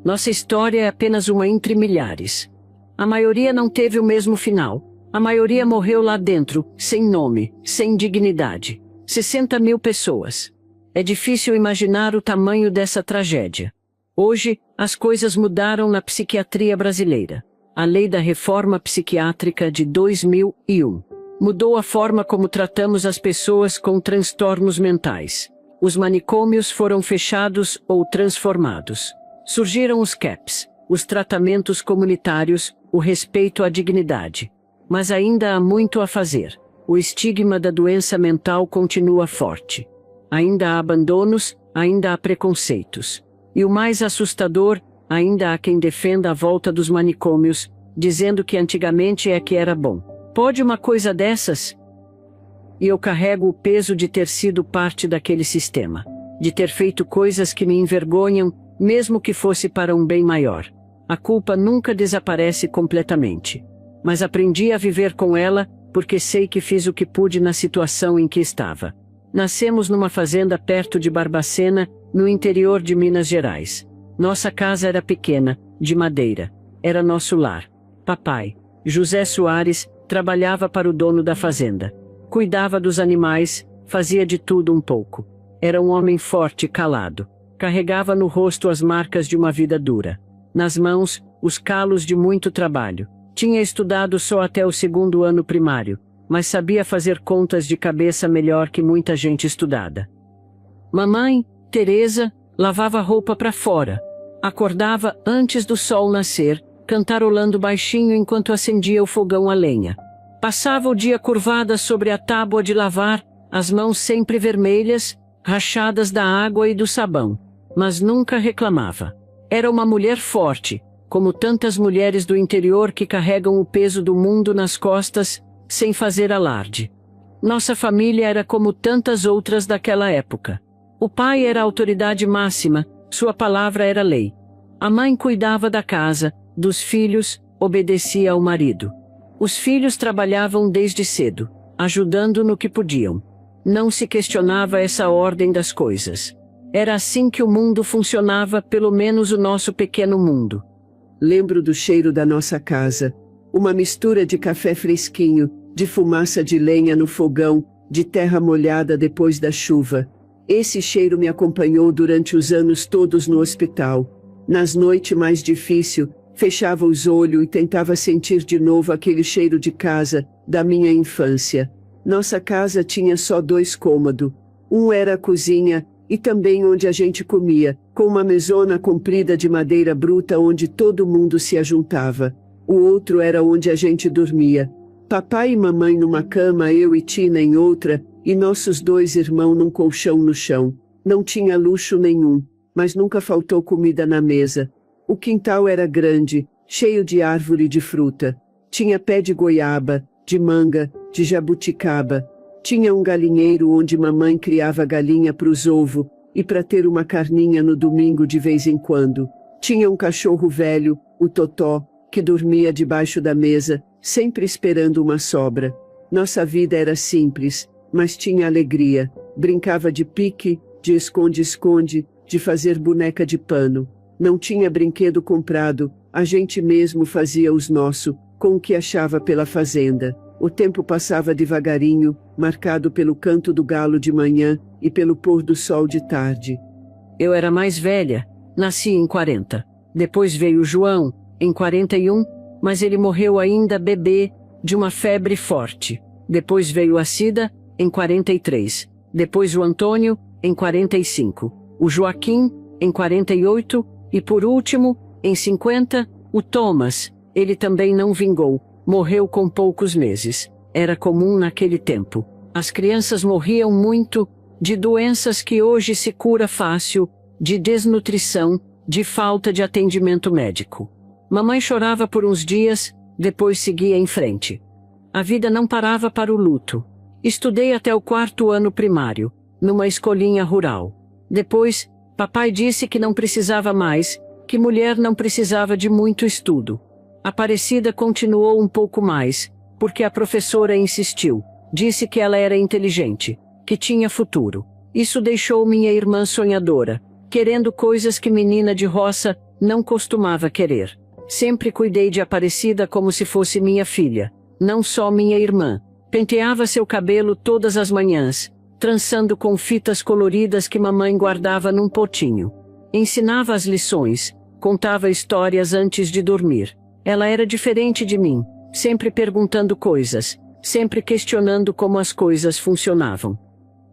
Nossa história é apenas uma entre milhares. A maioria não teve o mesmo final. A maioria morreu lá dentro, sem nome, sem dignidade. 60.000 pessoas. É difícil imaginar o tamanho dessa tragédia. Hoje, as coisas mudaram na psiquiatria brasileira. A Lei da Reforma Psiquiátrica de 2001 mudou a forma como tratamos as pessoas com transtornos mentais. Os manicômios foram fechados ou transformados. Surgiram os CAPs, os tratamentos comunitários, o respeito à dignidade. Mas ainda há muito a fazer. O estigma da doença mental continua forte. Ainda há abandonos, ainda há preconceitos. E o mais assustador, ainda há quem defenda a volta dos manicômios, dizendo que antigamente é que era bom. Pode uma coisa dessas? E eu carrego o peso de ter sido parte daquele sistema. De ter feito coisas que me envergonham, mesmo que fosse para um bem maior. A culpa nunca desaparece completamente. Mas aprendi a viver com ela, porque sei que fiz o que pude na situação em que estava. Nascemos numa fazenda perto de Barbacena, no interior de Minas Gerais. Nossa casa era pequena, de madeira. Era nosso lar. Papai, José Soares, trabalhava para o dono da fazenda. Cuidava dos animais, fazia de tudo um pouco. Era um homem forte e calado. Carregava no rosto as marcas de uma vida dura. Nas mãos, os calos de muito trabalho. Tinha estudado só até o 2º ano primário, mas sabia fazer contas de cabeça melhor que muita gente estudada. Mamãe, Teresa, lavava roupa para fora. Acordava antes do sol nascer, cantarolando baixinho enquanto acendia o fogão a lenha. Passava o dia curvada sobre a tábua de lavar, as mãos sempre vermelhas, rachadas da água e do sabão. Mas nunca reclamava. Era uma mulher forte, como tantas mulheres do interior que carregam o peso do mundo nas costas, sem fazer alarde. Nossa família era como tantas outras daquela época. O pai era a autoridade máxima, sua palavra era lei. A mãe cuidava da casa, dos filhos, obedecia ao marido. Os filhos trabalhavam desde cedo, ajudando no que podiam. Não se questionava essa ordem das coisas. Era assim que o mundo funcionava, pelo menos o nosso pequeno mundo. Lembro do cheiro da nossa casa. Uma mistura de café fresquinho, de fumaça de lenha no fogão, de terra molhada depois da chuva. Esse cheiro me acompanhou durante os anos todos no hospital. Nas noites mais difíceis, fechava os olhos e tentava sentir de novo aquele cheiro de casa, da minha infância. Nossa casa tinha só 2 cômodos. Um era a cozinha, e também onde a gente comia, com uma mesona comprida de madeira bruta onde todo mundo se ajuntava. O outro era onde a gente dormia. Papai e mamãe numa cama, eu e Tina em outra, e nossos 2 irmãos num colchão no chão. Não tinha luxo nenhum, mas nunca faltou comida na mesa. O quintal era grande, cheio de árvore de fruta. Tinha pé de goiaba, de manga, de jabuticaba. Tinha um galinheiro onde mamãe criava galinha para os ovos, e para ter uma carninha no domingo de vez em quando. Tinha um cachorro velho, o Totó, que dormia debaixo da mesa, sempre esperando uma sobra. Nossa vida era simples, mas tinha alegria. Brincava de pique, de esconde-esconde, de fazer boneca de pano. Não tinha brinquedo comprado, a gente mesmo fazia os nossos, com o que achava pela fazenda. O tempo passava devagarinho, marcado pelo canto do galo de manhã e pelo pôr do sol de tarde. Eu era mais velha, nasci em 40. Depois veio o João, em 41, mas ele morreu ainda bebê, de uma febre forte. Depois veio a Cida, em 43. Depois o Antônio, em 45. O Joaquim, em 48. E por último, em 50, o Thomas. Ele também não vingou. Morreu com poucos meses. Era comum naquele tempo. As crianças morriam muito, de doenças que hoje se cura fácil, de desnutrição, de falta de atendimento médico. Mamãe chorava por uns dias, depois seguia em frente. A vida não parava para o luto. Estudei até o 4º ano primário, numa escolinha rural. Depois, papai disse que não precisava mais, que mulher não precisava de muito estudo. Aparecida continuou um pouco mais, porque a professora insistiu. Disse que ela era inteligente, que tinha futuro. Isso deixou minha irmã sonhadora, querendo coisas que menina de roça não costumava querer. Sempre cuidei de Aparecida como se fosse minha filha, não só minha irmã. Penteava seu cabelo todas as manhãs, trançando com fitas coloridas que mamãe guardava num potinho. Ensinava as lições, contava histórias antes de dormir. Ela era diferente de mim, sempre perguntando coisas, sempre questionando como as coisas funcionavam.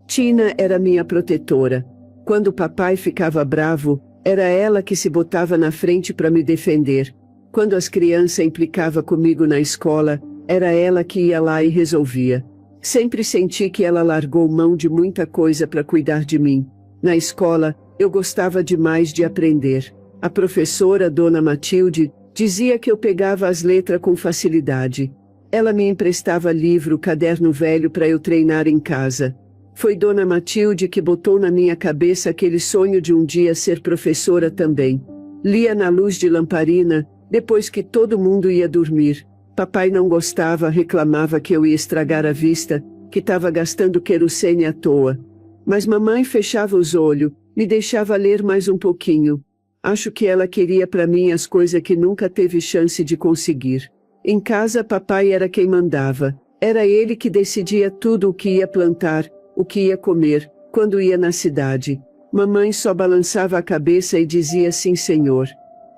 Tina era minha protetora. Quando papai ficava bravo, era ela que se botava na frente para me defender. Quando as crianças implicavam comigo na escola, era ela que ia lá e resolvia. Sempre senti que ela largou mão de muita coisa para cuidar de mim. Na escola, eu gostava demais de aprender. A professora, Dona Matilde, dizia que eu pegava as letras com facilidade. Ela me emprestava livro, caderno velho para eu treinar em casa. Foi Dona Matilde que botou na minha cabeça aquele sonho de um dia ser professora também. Lia na luz de lamparina, depois que todo mundo ia dormir. Papai não gostava, reclamava que eu ia estragar a vista, que estava gastando querosene à toa. Mas mamãe fechava os olhos, me deixava ler mais um pouquinho. Acho que ela queria para mim as coisas que nunca teve chance de conseguir. Em casa papai era quem mandava. Era ele que decidia tudo o que ia plantar, o que ia comer, quando ia na cidade. Mamãe só balançava a cabeça e dizia sim, senhor.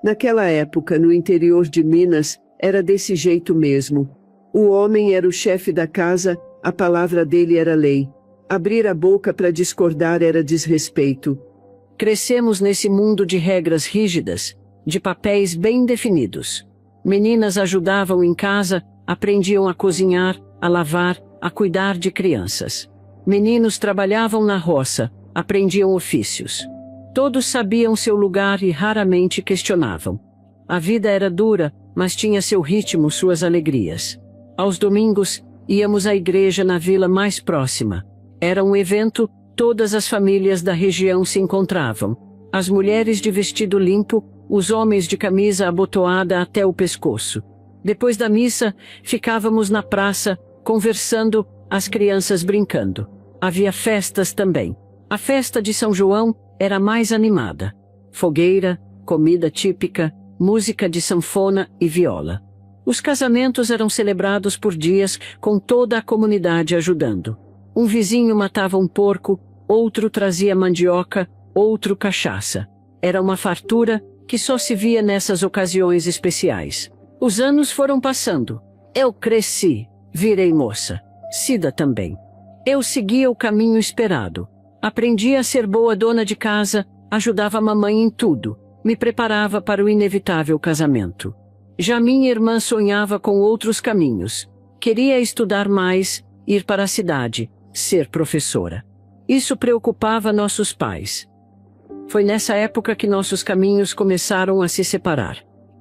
Naquela época, no interior de Minas, era desse jeito mesmo. O homem era o chefe da casa, a palavra dele era lei. Abrir a boca para discordar era desrespeito. Crescemos nesse mundo de regras rígidas, de papéis bem definidos. Meninas ajudavam em casa, aprendiam a cozinhar, a lavar, a cuidar de crianças. Meninos trabalhavam na roça, aprendiam ofícios. Todos sabiam seu lugar e raramente questionavam. A vida era dura, mas tinha seu ritmo, suas alegrias. Aos domingos, íamos à igreja na vila mais próxima. Era um evento, todas as famílias da região se encontravam. As mulheres de vestido limpo, os homens de camisa abotoada até o pescoço. Depois da missa, ficávamos na praça, conversando, as crianças brincando. Havia festas também. A festa de São João era mais animada. Fogueira, comida típica, música de sanfona e viola. Os casamentos eram celebrados por dias, com toda a comunidade ajudando. Um vizinho matava um porco, outro trazia mandioca, outro cachaça. Era uma fartura que só se via nessas ocasiões especiais. Os anos foram passando. Eu cresci, virei moça. Cida também. Eu seguia o caminho esperado. Aprendi a ser boa dona de casa, ajudava a mamãe em tudo, me preparava para o inevitável casamento. Já minha irmã sonhava com outros caminhos. Queria estudar mais, ir para a cidade, ser professora. Isso preocupava nossos pais. Foi nessa época que nossos caminhos começaram a se separar.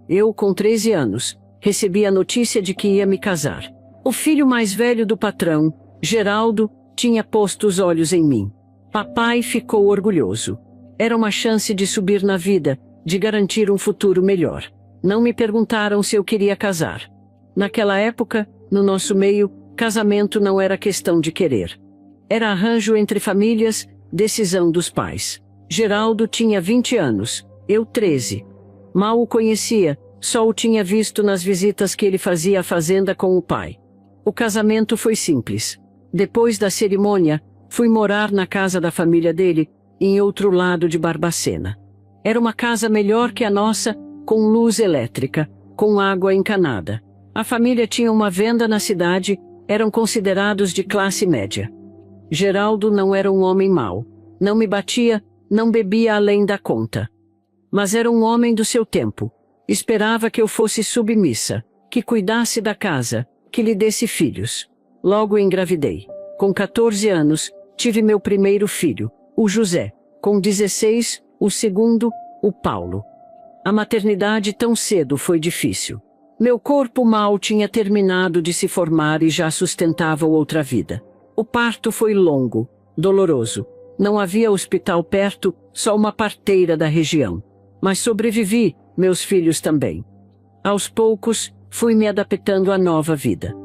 Eu, com 13 anos, recebi a notícia de que ia me casar. O filho mais velho do patrão, Geraldo, tinha posto os olhos em mim. Papai ficou orgulhoso. Era uma chance de subir na vida, de garantir um futuro melhor. Não me perguntaram se eu queria casar. Naquela época, no nosso meio, casamento não era questão de querer. Era arranjo entre famílias, decisão dos pais. Geraldo tinha 20 anos, eu 13. Mal o conhecia, só o tinha visto nas visitas que ele fazia à fazenda com o pai. O casamento foi simples. Depois da cerimônia, fui morar na casa da família dele, em outro lado de Barbacena. Era uma casa melhor que a nossa, com luz elétrica, com água encanada. A família tinha uma venda na cidade, eram considerados de classe média. Geraldo não era um homem mau. Não me batia, não bebia além da conta. Mas era um homem do seu tempo. Esperava que eu fosse submissa, que cuidasse da casa, que lhe desse filhos. Logo engravidei. Com 14 anos, tive meu primeiro filho, o José. Com 16, o segundo, o Paulo. A maternidade tão cedo foi difícil. Meu corpo mal tinha terminado de se formar e já sustentava outra vida. O parto foi longo, doloroso. Não havia hospital perto, só uma parteira da região. Mas sobrevivi, meus filhos também. Aos poucos, fui me adaptando à nova vida.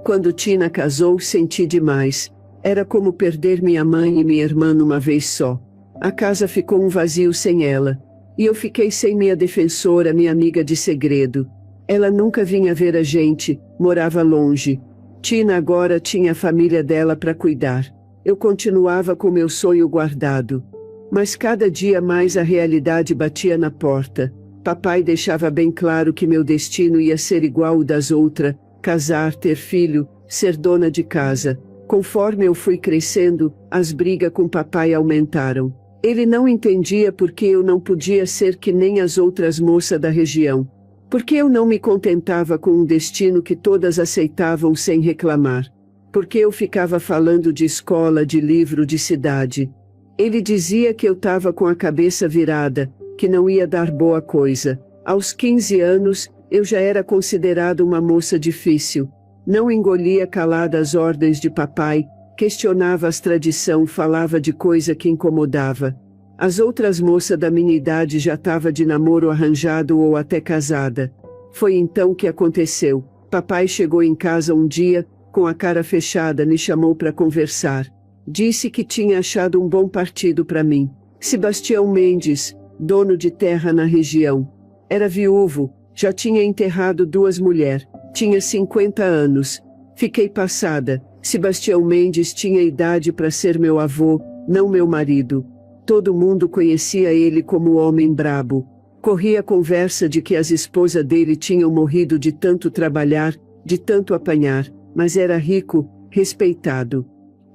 Quando Tina casou, senti demais. Era como perder minha mãe e minha irmã numa vez só. A casa ficou um vazio sem ela. E eu fiquei sem minha defensora, minha amiga de segredo. Ela nunca vinha ver a gente, morava longe. Tina agora tinha a família dela para cuidar. Eu continuava com meu sonho guardado. Mas cada dia mais a realidade batia na porta. Papai deixava bem claro que meu destino ia ser igual ao das outras: casar, ter filho, ser dona de casa. Conforme eu fui crescendo, as brigas com papai aumentaram. Ele não entendia por que eu não podia ser que nem as outras moças da região. Porque eu não me contentava com um destino que todas aceitavam sem reclamar. Porque eu ficava falando de escola, de livro, de cidade. Ele dizia que eu estava com a cabeça virada, que não ia dar boa coisa. Aos 15 anos, eu já era considerada uma moça difícil. Não engolia calada as ordens de papai, questionava as tradições, falava de coisa que incomodava. As outras moças da minha idade já estavam de namoro arranjado ou até casada. Foi então que aconteceu. Papai chegou em casa um dia, com a cara fechada, me chamou para conversar. Disse que tinha achado um bom partido para mim. Sebastião Mendes, dono de terra na região. Era viúvo, já tinha enterrado 2 mulheres, tinha 50 anos. Fiquei passada. Sebastião Mendes tinha idade para ser meu avô, não meu marido. Todo mundo conhecia ele como homem brabo. Corria a conversa de que as esposas dele tinham morrido de tanto trabalhar, de tanto apanhar, mas era rico, respeitado.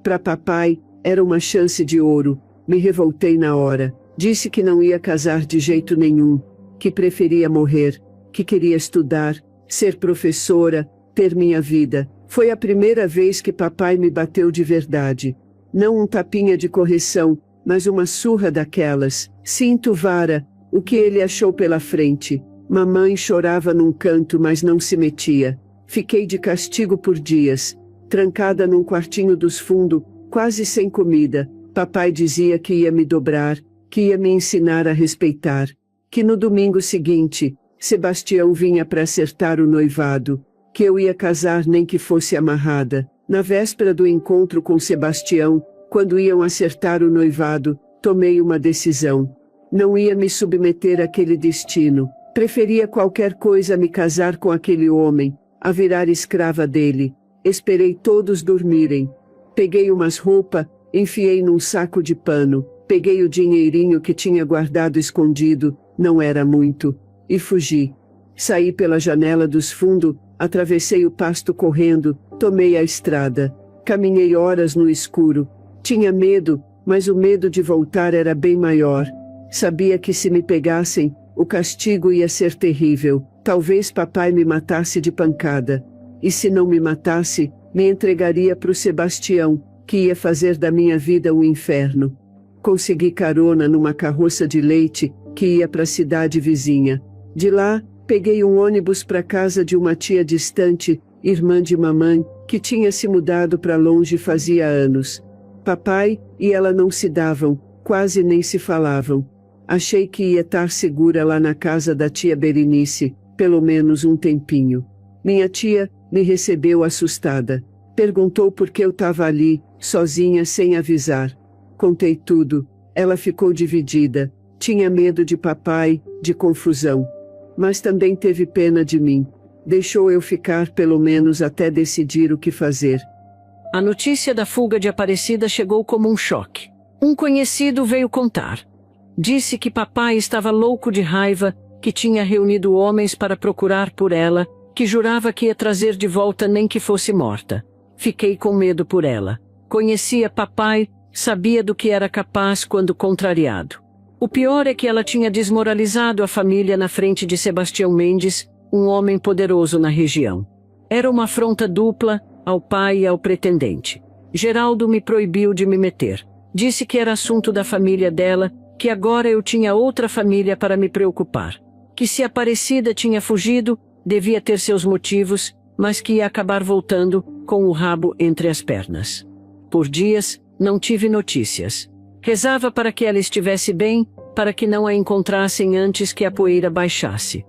Para papai, era uma chance de ouro. Me revoltei na hora. Disse que não ia casar de jeito nenhum, que preferia morrer, que queria estudar, ser professora, ter minha vida. Foi a primeira vez que papai me bateu de verdade. Não um tapinha de correção, mas uma surra daquelas. Sinto vara, o que ele achou pela frente. Mamãe chorava num canto, mas não se metia. Fiquei de castigo por dias, trancada num quartinho dos fundos, quase sem comida. Papai dizia que ia me dobrar, que ia me ensinar a respeitar. Que no domingo seguinte, Sebastião vinha para acertar o noivado. Que eu ia casar nem que fosse amarrada. Na véspera do encontro com Sebastião, quando iam acertar o noivado, tomei uma decisão. Não ia me submeter àquele destino. Preferia qualquer coisa a me casar com aquele homem, a virar escrava dele. Esperei todos dormirem. Peguei umas roupas, enfiei num saco de pano, peguei o dinheirinho que tinha guardado escondido, não era muito, e fugi. Saí pela janela dos fundos, atravessei o pasto correndo, tomei a estrada. Caminhei horas no escuro. Tinha medo, mas o medo de voltar era bem maior. Sabia que se me pegassem, o castigo ia ser terrível. Talvez papai me matasse de pancada. E se não me matasse, me entregaria para o Sebastião, que ia fazer da minha vida um inferno. Consegui carona numa carroça de leite, que ia para a cidade vizinha. De lá, peguei um ônibus para casa de uma tia distante, irmã de mamãe, que tinha se mudado para longe fazia anos. Papai e ela não se davam, quase nem se falavam. Achei que ia estar segura lá na casa da tia Berenice, pelo menos um tempinho. Minha tia me recebeu assustada. Perguntou por que eu estava ali, sozinha, sem avisar. Contei tudo. Ela ficou dividida. Tinha medo de papai, de confusão. Mas também teve pena de mim. Deixou eu ficar pelo menos até decidir o que fazer. A notícia da fuga de Aparecida chegou como um choque. Um conhecido veio contar. Disse que papai estava louco de raiva, que tinha reunido homens para procurar por ela, que jurava que ia trazer de volta nem que fosse morta. Fiquei com medo por ela. Conhecia papai, sabia do que era capaz quando contrariado. O pior é que ela tinha desmoralizado a família na frente de Sebastião Mendes, um homem poderoso na região. Era uma afronta dupla, ao pai e ao pretendente. Geraldo me proibiu de me meter. Disse que era assunto da família dela, que agora eu tinha outra família para me preocupar. Que se Aparecida tinha fugido, devia ter seus motivos, mas que ia acabar voltando, com o rabo entre as pernas. Por dias, não tive notícias. Rezava para que ela estivesse bem, para que não a encontrassem antes que a poeira baixasse.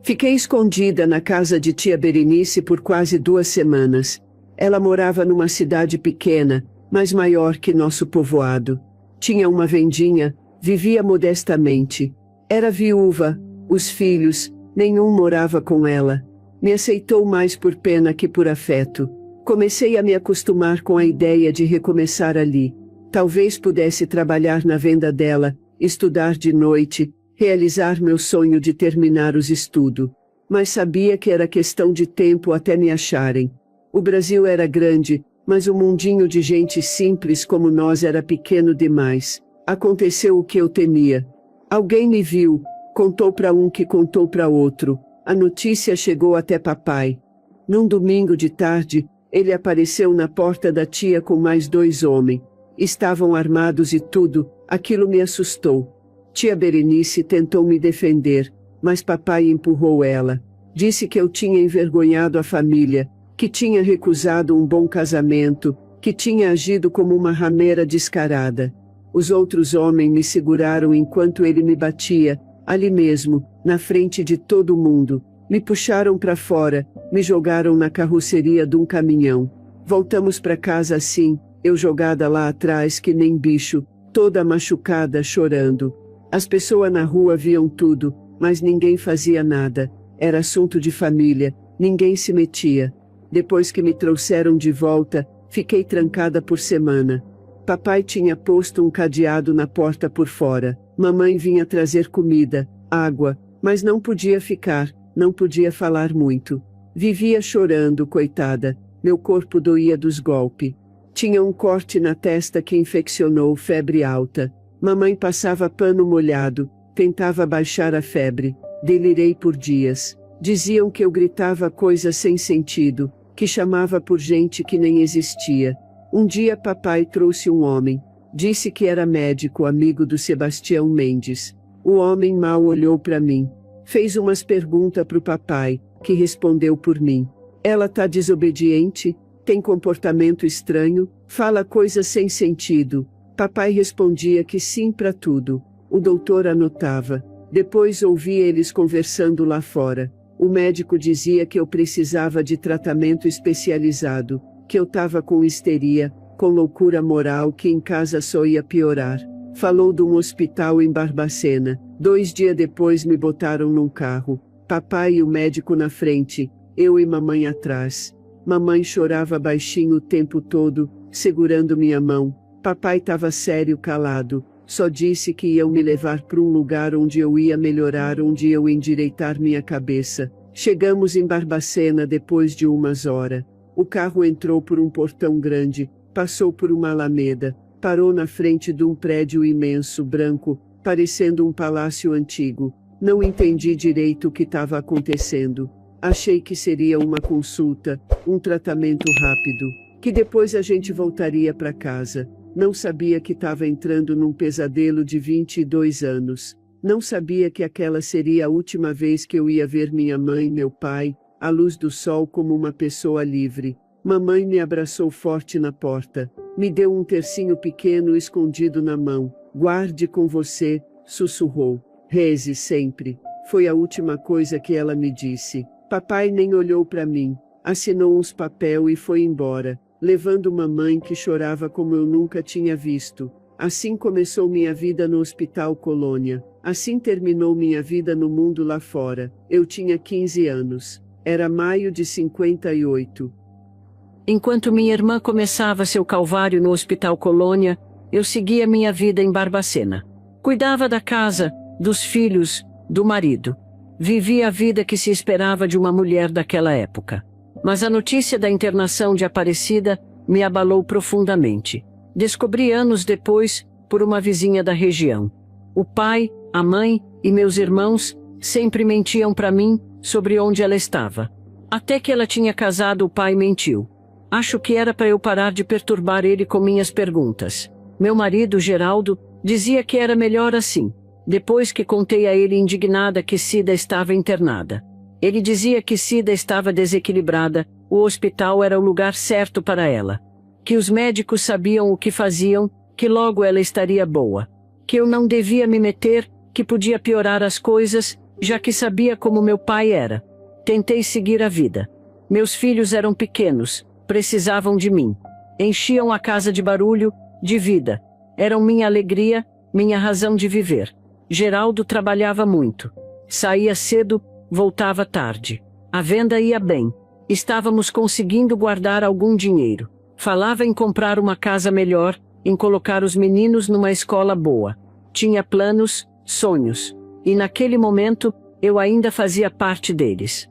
Fiquei escondida na casa de tia Berenice por quase 2 semanas. Ela morava numa cidade pequena, mas maior que nosso povoado. Tinha uma vendinha, vivia modestamente. Era viúva, os filhos, nenhum morava com ela. Me aceitou mais por pena que por afeto. Comecei a me acostumar com a ideia de recomeçar ali. Talvez pudesse trabalhar na venda dela, estudar de noite, realizar meu sonho de terminar os estudos. Mas sabia que era questão de tempo até me acharem. O Brasil era grande, mas o mundinho de gente simples como nós era pequeno demais. Aconteceu o que eu temia. Alguém me viu, contou para um que contou para outro. A notícia chegou até papai. Num domingo de tarde, ele apareceu na porta da tia com mais 2 homens. Estavam armados e tudo, aquilo me assustou. Tia Berenice tentou me defender, mas papai empurrou ela. Disse que eu tinha envergonhado a família, que tinha recusado um bom casamento, que tinha agido como uma rameira descarada. Os outros homens me seguraram enquanto ele me batia, ali mesmo, na frente de todo mundo. Me puxaram para fora, me jogaram na carroceria de um caminhão. Voltamos para casa assim, eu jogada lá atrás que nem bicho, toda machucada, chorando. As pessoas na rua viam tudo, mas ninguém fazia nada. Era assunto de família, ninguém se metia. Depois que me trouxeram de volta, fiquei trancada por semana. Papai tinha posto um cadeado na porta por fora. Mamãe vinha trazer comida, água, mas não podia ficar, não podia falar muito. Vivia chorando, coitada. Meu corpo doía dos golpes. Tinha um corte na testa que infeccionou, febre alta. Mamãe passava pano molhado, tentava baixar a febre. Delirei por dias. Diziam que eu gritava coisas sem sentido, que chamava por gente que nem existia. Um dia papai trouxe um homem. Disse que era médico, amigo do Sebastião Mendes. O homem mal olhou para mim. Fez umas perguntas pro papai, que respondeu por mim. Ela tá desobediente? Tem comportamento estranho? Fala coisas sem sentido? Papai respondia que sim para tudo. O doutor anotava. Depois ouvi eles conversando lá fora. O médico dizia que eu precisava de tratamento especializado, que eu tava com histeria, com loucura moral, que em casa só ia piorar. Falou de um hospital em Barbacena. 2 dias depois me botaram num carro. Papai e o médico na frente, eu e mamãe atrás. Mamãe chorava baixinho o tempo todo, segurando minha mão. Papai estava sério, calado. Só disse que iam me levar para um lugar onde eu ia melhorar, onde eu endireitar minha cabeça. Chegamos em Barbacena depois de umas horas. O carro entrou por um portão grande, passou por uma alameda, parou na frente de um prédio imenso, branco, parecendo um palácio antigo. Não entendi direito o que estava acontecendo. Achei que seria uma consulta, um tratamento rápido, que depois a gente voltaria para casa. Não sabia que estava entrando num pesadelo de 22 anos. Não sabia que aquela seria a última vez que eu ia ver minha mãe e meu pai, à luz do sol como uma pessoa livre. Mamãe me abraçou forte na porta. Me deu um tercinho pequeno escondido na mão. Guarde com você, sussurrou. Reze sempre. Foi a última coisa que ela me disse. Papai nem olhou para mim. Assinou uns papel e foi embora, levando mamãe que chorava como eu nunca tinha visto. Assim começou minha vida no Hospital Colônia. Assim terminou minha vida no mundo lá fora. Eu tinha 15 anos. Era maio de 58. Enquanto minha irmã começava seu calvário no Hospital Colônia, eu seguia minha vida em Barbacena. Cuidava da casa, dos filhos, do marido. Vivia a vida que se esperava de uma mulher daquela época. Mas a notícia da internação de Aparecida me abalou profundamente. Descobri anos depois, por uma vizinha da região. O pai, a mãe e meus irmãos sempre mentiam para mim sobre onde ela estava. Até que ela tinha casado, o pai mentiu. Acho que era para eu parar de perturbar ele com minhas perguntas. Meu marido, Geraldo, dizia que era melhor assim. Depois que contei a ele indignada que Cida estava internada. Ele dizia que Cida estava desequilibrada, o hospital era o lugar certo para ela. Que os médicos sabiam o que faziam, que logo ela estaria boa. Que eu não devia me meter, que podia piorar as coisas, já que sabia como meu pai era. Tentei seguir a vida. Meus filhos eram pequenos, precisavam de mim. Enchiam a casa de barulho, de vida. Eram minha alegria, minha razão de viver. Geraldo trabalhava muito. Saía cedo, voltava tarde. A venda ia bem. Estávamos conseguindo guardar algum dinheiro. Falava em comprar uma casa melhor, em colocar os meninos numa escola boa. Tinha planos, sonhos. E naquele momento, eu ainda fazia parte deles.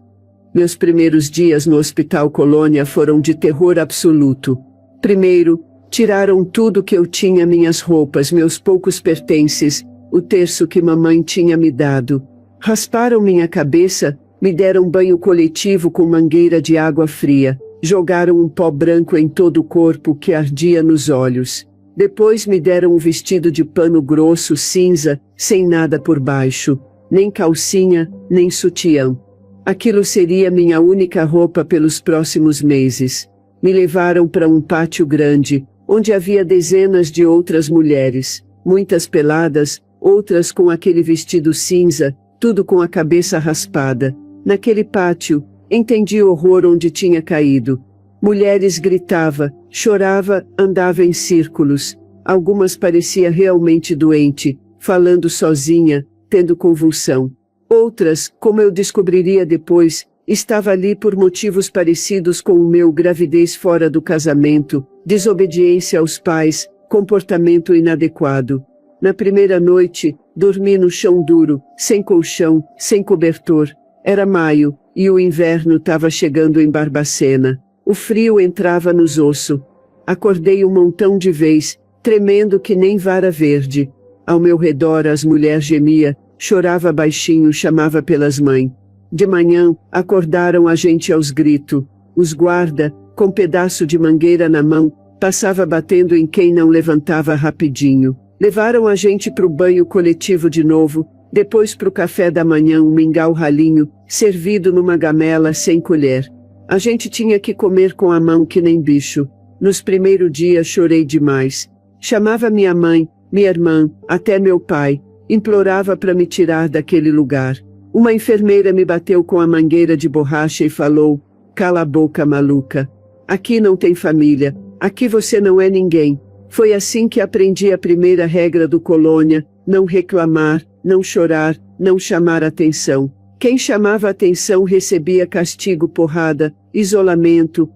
Meus primeiros dias no Hospital Colônia foram de terror absoluto. Primeiro, tiraram tudo que eu tinha, minhas roupas, meus poucos pertences, o terço que mamãe tinha me dado. Rasparam minha cabeça, me deram banho coletivo com mangueira de água fria. Jogaram um pó branco em todo o corpo que ardia nos olhos. Depois me deram um vestido de pano grosso cinza, sem nada por baixo, nem calcinha, nem sutiã. Aquilo seria minha única roupa pelos próximos meses. Me levaram para um pátio grande, onde havia dezenas de outras mulheres, muitas peladas, outras com aquele vestido cinza, tudo com a cabeça raspada. Naquele pátio, entendi o horror onde tinha caído. Mulheres gritava, chorava, andava em círculos. Algumas parecia realmente doente, falando sozinha, tendo convulsão. Outras, como eu descobriria depois, estava ali por motivos parecidos com o meu: gravidez fora do casamento, desobediência aos pais, comportamento inadequado. Na primeira noite, dormi no chão duro, sem colchão, sem cobertor. Era maio, e o inverno estava chegando em Barbacena. O frio entrava nos ossos. Acordei um montão de vez, tremendo que nem vara verde. Ao meu redor as mulheres gemia, chorava baixinho, chamava pelas mães. De manhã, acordaram a gente aos gritos. Os guarda, com pedaço de mangueira na mão, passava batendo em quem não levantava rapidinho. Levaram a gente pro banho coletivo de novo, depois pro café da manhã, um mingau ralinho, servido numa gamela sem colher. A gente tinha que comer com a mão que nem bicho. Nos primeiros dias chorei demais. Chamava minha mãe, minha irmã, até meu pai. Implorava para me tirar daquele lugar. Uma enfermeira me bateu com a mangueira de borracha e falou: "Cala a boca, maluca. Aqui não tem família. Aqui você não é ninguém." Foi assim que aprendi a primeira regra do Colônia: não reclamar, não chorar, não chamar atenção. Quem chamava atenção recebia castigo, porrada, isolamento,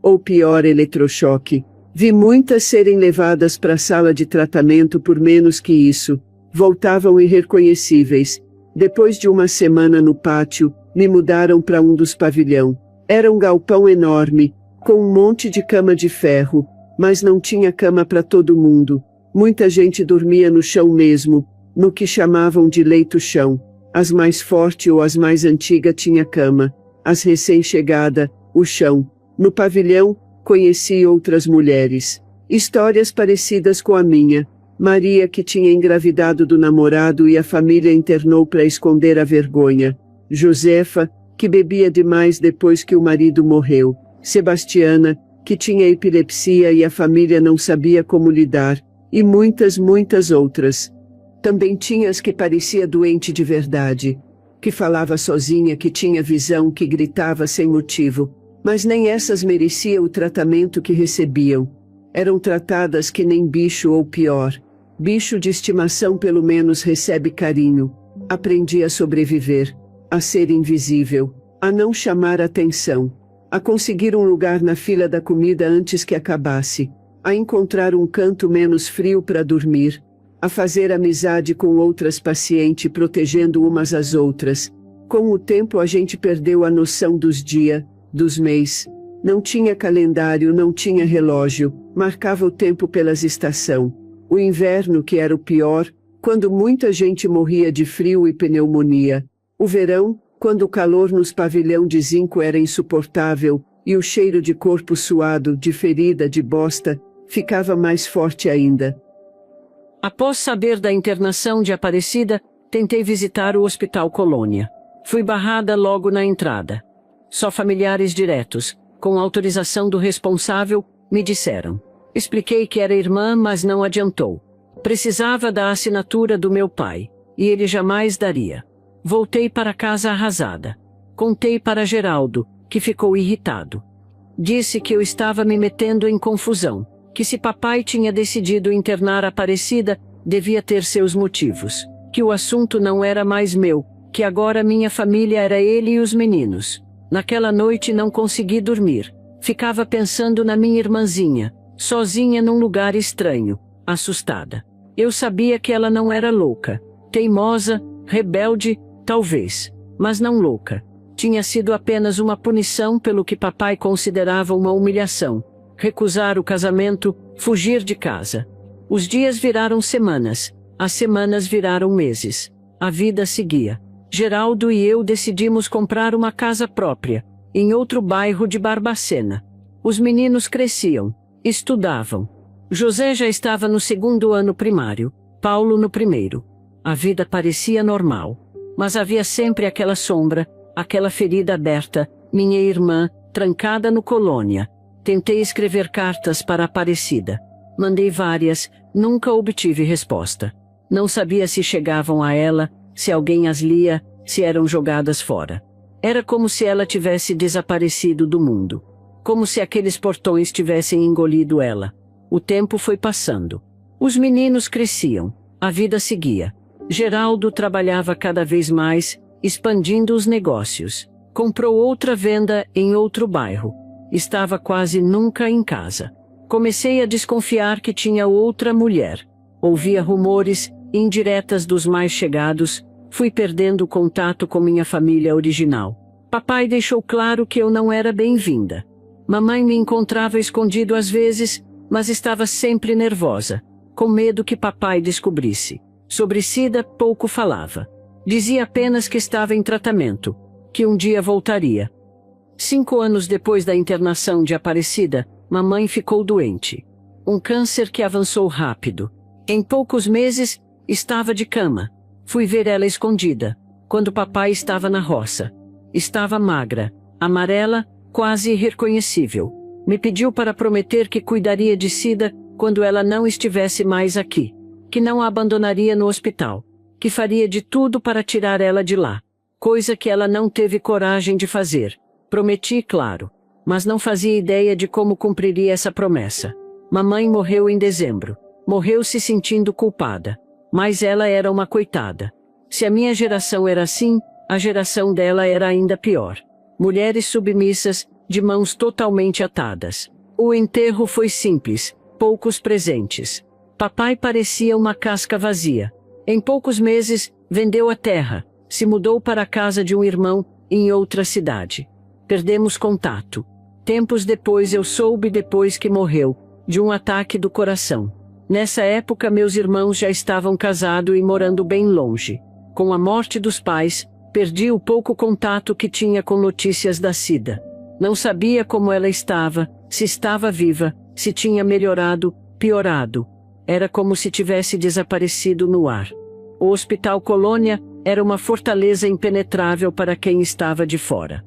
ou pior, eletrochoque. Vi muitas serem levadas para a sala de tratamento por menos que isso. Voltavam irreconhecíveis. Depois de uma semana no pátio, me mudaram para um dos pavilhões. Era um galpão enorme, com um monte de cama de ferro, mas não tinha cama para todo mundo. Muita gente dormia no chão mesmo, no que chamavam de leito-chão. As mais fortes ou as mais antigas tinha cama. As recém-chegada, o chão. No pavilhão, conheci outras mulheres. Histórias parecidas com a minha. Maria, que tinha engravidado do namorado e a família internou para esconder a vergonha. Josefa, que bebia demais depois que o marido morreu. Sebastiana, que tinha epilepsia e a família não sabia como lidar. E muitas, muitas outras. Também tinha as que parecia doente de verdade. Que falava sozinha, que tinha visão, que gritava sem motivo. Mas nem essas mereciam o tratamento que recebiam. Eram tratadas que nem bicho ou pior. Bicho de estimação pelo menos recebe carinho. Aprendi a sobreviver, a ser invisível, a não chamar atenção, a conseguir um lugar na fila da comida antes que acabasse, a encontrar um canto menos frio para dormir, a fazer amizade com outras pacientes protegendo umas às outras. Com o tempo a gente perdeu a noção dos dias, dos meses. Não tinha calendário, não tinha relógio, marcava o tempo pelas estações. O inverno, que era o pior, quando muita gente morria de frio e pneumonia. O verão, quando o calor nos pavilhão de zinco era insuportável, e o cheiro de corpo suado, de ferida, de bosta, ficava mais forte ainda. Após saber da internação de Aparecida, tentei visitar o Hospital Colônia. Fui barrada logo na entrada. Só familiares diretos, com autorização do responsável, me disseram. Expliquei que era irmã, mas não adiantou. Precisava da assinatura do meu pai, e ele jamais daria. Voltei para casa arrasada. Contei para Geraldo, que ficou irritado. Disse que eu estava me metendo em confusão, que se papai tinha decidido internar Aparecida, devia ter seus motivos, que o assunto não era mais meu, que agora minha família era ele e os meninos. Naquela noite não consegui dormir. Ficava pensando na minha irmãzinha, sozinha num lugar estranho, assustada. Eu sabia que ela não era louca. Teimosa, rebelde, talvez, mas não louca. Tinha sido apenas uma punição pelo que papai considerava uma humilhação. Recusar o casamento, fugir de casa. Os dias viraram semanas, as semanas viraram meses. A vida seguia. Geraldo e eu decidimos comprar uma casa própria, em outro bairro de Barbacena. Os meninos cresciam, estudavam. José já estava no 2º ano primário, Paulo no 1º. A vida parecia normal. Mas havia sempre aquela sombra, aquela ferida aberta, minha irmã, trancada no Colônia. Tentei escrever cartas para Aparecida. Mandei várias, nunca obtive resposta. Não sabia se chegavam a ela, se alguém as lia, se eram jogadas fora. Era como se ela tivesse desaparecido do mundo. Como se aqueles portões tivessem engolido ela. O tempo foi passando. Os meninos cresciam. A vida seguia. Geraldo trabalhava cada vez mais, expandindo os negócios. Comprou outra venda em outro bairro. Estava quase nunca em casa. Comecei a desconfiar que tinha outra mulher. Ouvia rumores, indiretas dos mais chegados. Fui perdendo o contato com minha família original. Papai deixou claro que eu não era bem-vinda. Mamãe me encontrava escondido às vezes, mas estava sempre nervosa, com medo que papai descobrisse. Sobre Cida, pouco falava. Dizia apenas que estava em tratamento, que um dia voltaria. 5 anos depois da internação de Aparecida, mamãe ficou doente. Um câncer que avançou rápido. Em poucos meses, estava de cama. Fui ver ela escondida, quando papai estava na roça. Estava magra, amarela, quase irreconhecível. Me pediu para prometer que cuidaria de Cida quando ela não estivesse mais aqui. Que não a abandonaria no hospital. Que faria de tudo para tirar ela de lá. Coisa que ela não teve coragem de fazer. Prometi, claro. Mas não fazia ideia de como cumpriria essa promessa. Mamãe morreu em dezembro. Morreu se sentindo culpada. Mas ela era uma coitada. Se a minha geração era assim, a geração dela era ainda pior. Mulheres submissas, de mãos totalmente atadas. O enterro foi simples, poucos presentes. Papai parecia uma casca vazia. Em poucos meses, vendeu a terra, se mudou para a casa de um irmão, em outra cidade. Perdemos contato. Tempos depois eu soube depois que morreu, de um ataque do coração. Nessa época meus irmãos já estavam casados e morando bem longe. Com a morte dos pais, perdi o pouco contato que tinha com notícias da Cida. Não sabia como ela estava, se estava viva, se tinha melhorado, piorado. Era como se tivesse desaparecido no ar. O Hospital Colônia era uma fortaleza impenetrável para quem estava de fora.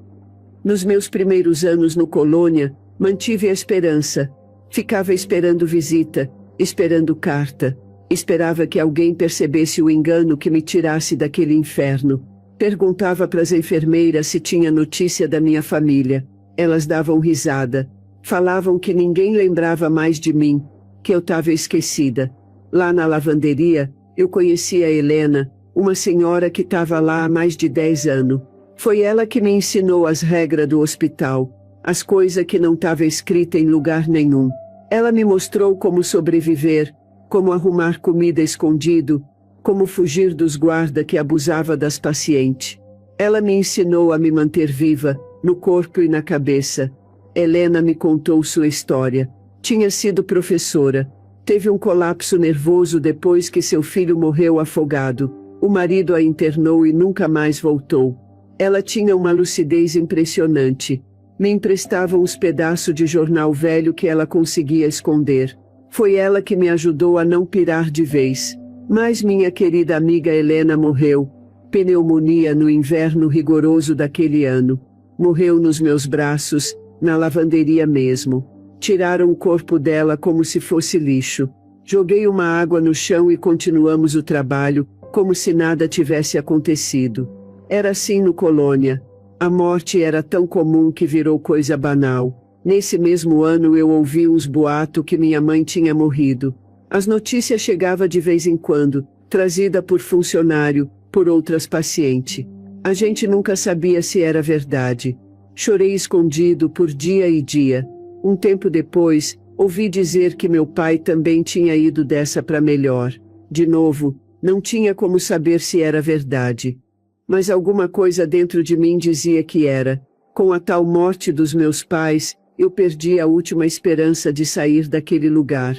Nos meus primeiros anos no Colônia, mantive a esperança. Ficava esperando visita, esperando carta. Esperava que alguém percebesse o engano que me tirasse daquele inferno. Perguntava para as enfermeiras se tinha notícia da minha família. Elas davam risada. Falavam que ninguém lembrava mais de mim, que eu estava esquecida. Lá na lavanderia, eu conheci a Helena, uma senhora que estava lá há mais de 10 anos. Foi ela que me ensinou as regras do hospital, as coisas que não estavam escritas em lugar nenhum. Ela me mostrou como sobreviver, como arrumar comida escondido, como fugir dos guardas que abusavam das pacientes. Ela me ensinou a me manter viva, no corpo e na cabeça. Helena me contou sua história. Tinha sido professora. Teve um colapso nervoso depois que seu filho morreu afogado. O marido a internou e nunca mais voltou. Ela tinha uma lucidez impressionante. Me emprestava uns pedaços de jornal velho que ela conseguia esconder. Foi ela que me ajudou a não pirar de vez. Mas minha querida amiga Helena morreu. Pneumonia no inverno rigoroso daquele ano. Morreu nos meus braços, na lavanderia mesmo. Tiraram o corpo dela como se fosse lixo. Joguei uma água no chão e continuamos o trabalho, como se nada tivesse acontecido. Era assim no Colônia. A morte era tão comum que virou coisa banal. Nesse mesmo ano eu ouvi uns boatos que minha mãe tinha morrido. As notícias chegavam de vez em quando, trazida por funcionário, por outras pacientes. A gente nunca sabia se era verdade. Chorei escondido por dia e dia. Um tempo depois, ouvi dizer que meu pai também tinha ido dessa para melhor. De novo, não tinha como saber se era verdade. Mas alguma coisa dentro de mim dizia que era. Com a tal morte dos meus pais, eu perdi a última esperança de sair daquele lugar.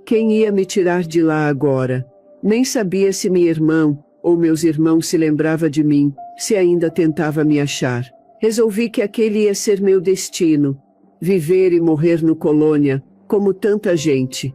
Quem ia me tirar de lá agora? Nem sabia se minha irmã ou meus irmãos se lembrava de mim, se ainda tentava me achar. Resolvi que aquele ia ser meu destino. Viver e morrer no Colônia, como tanta gente.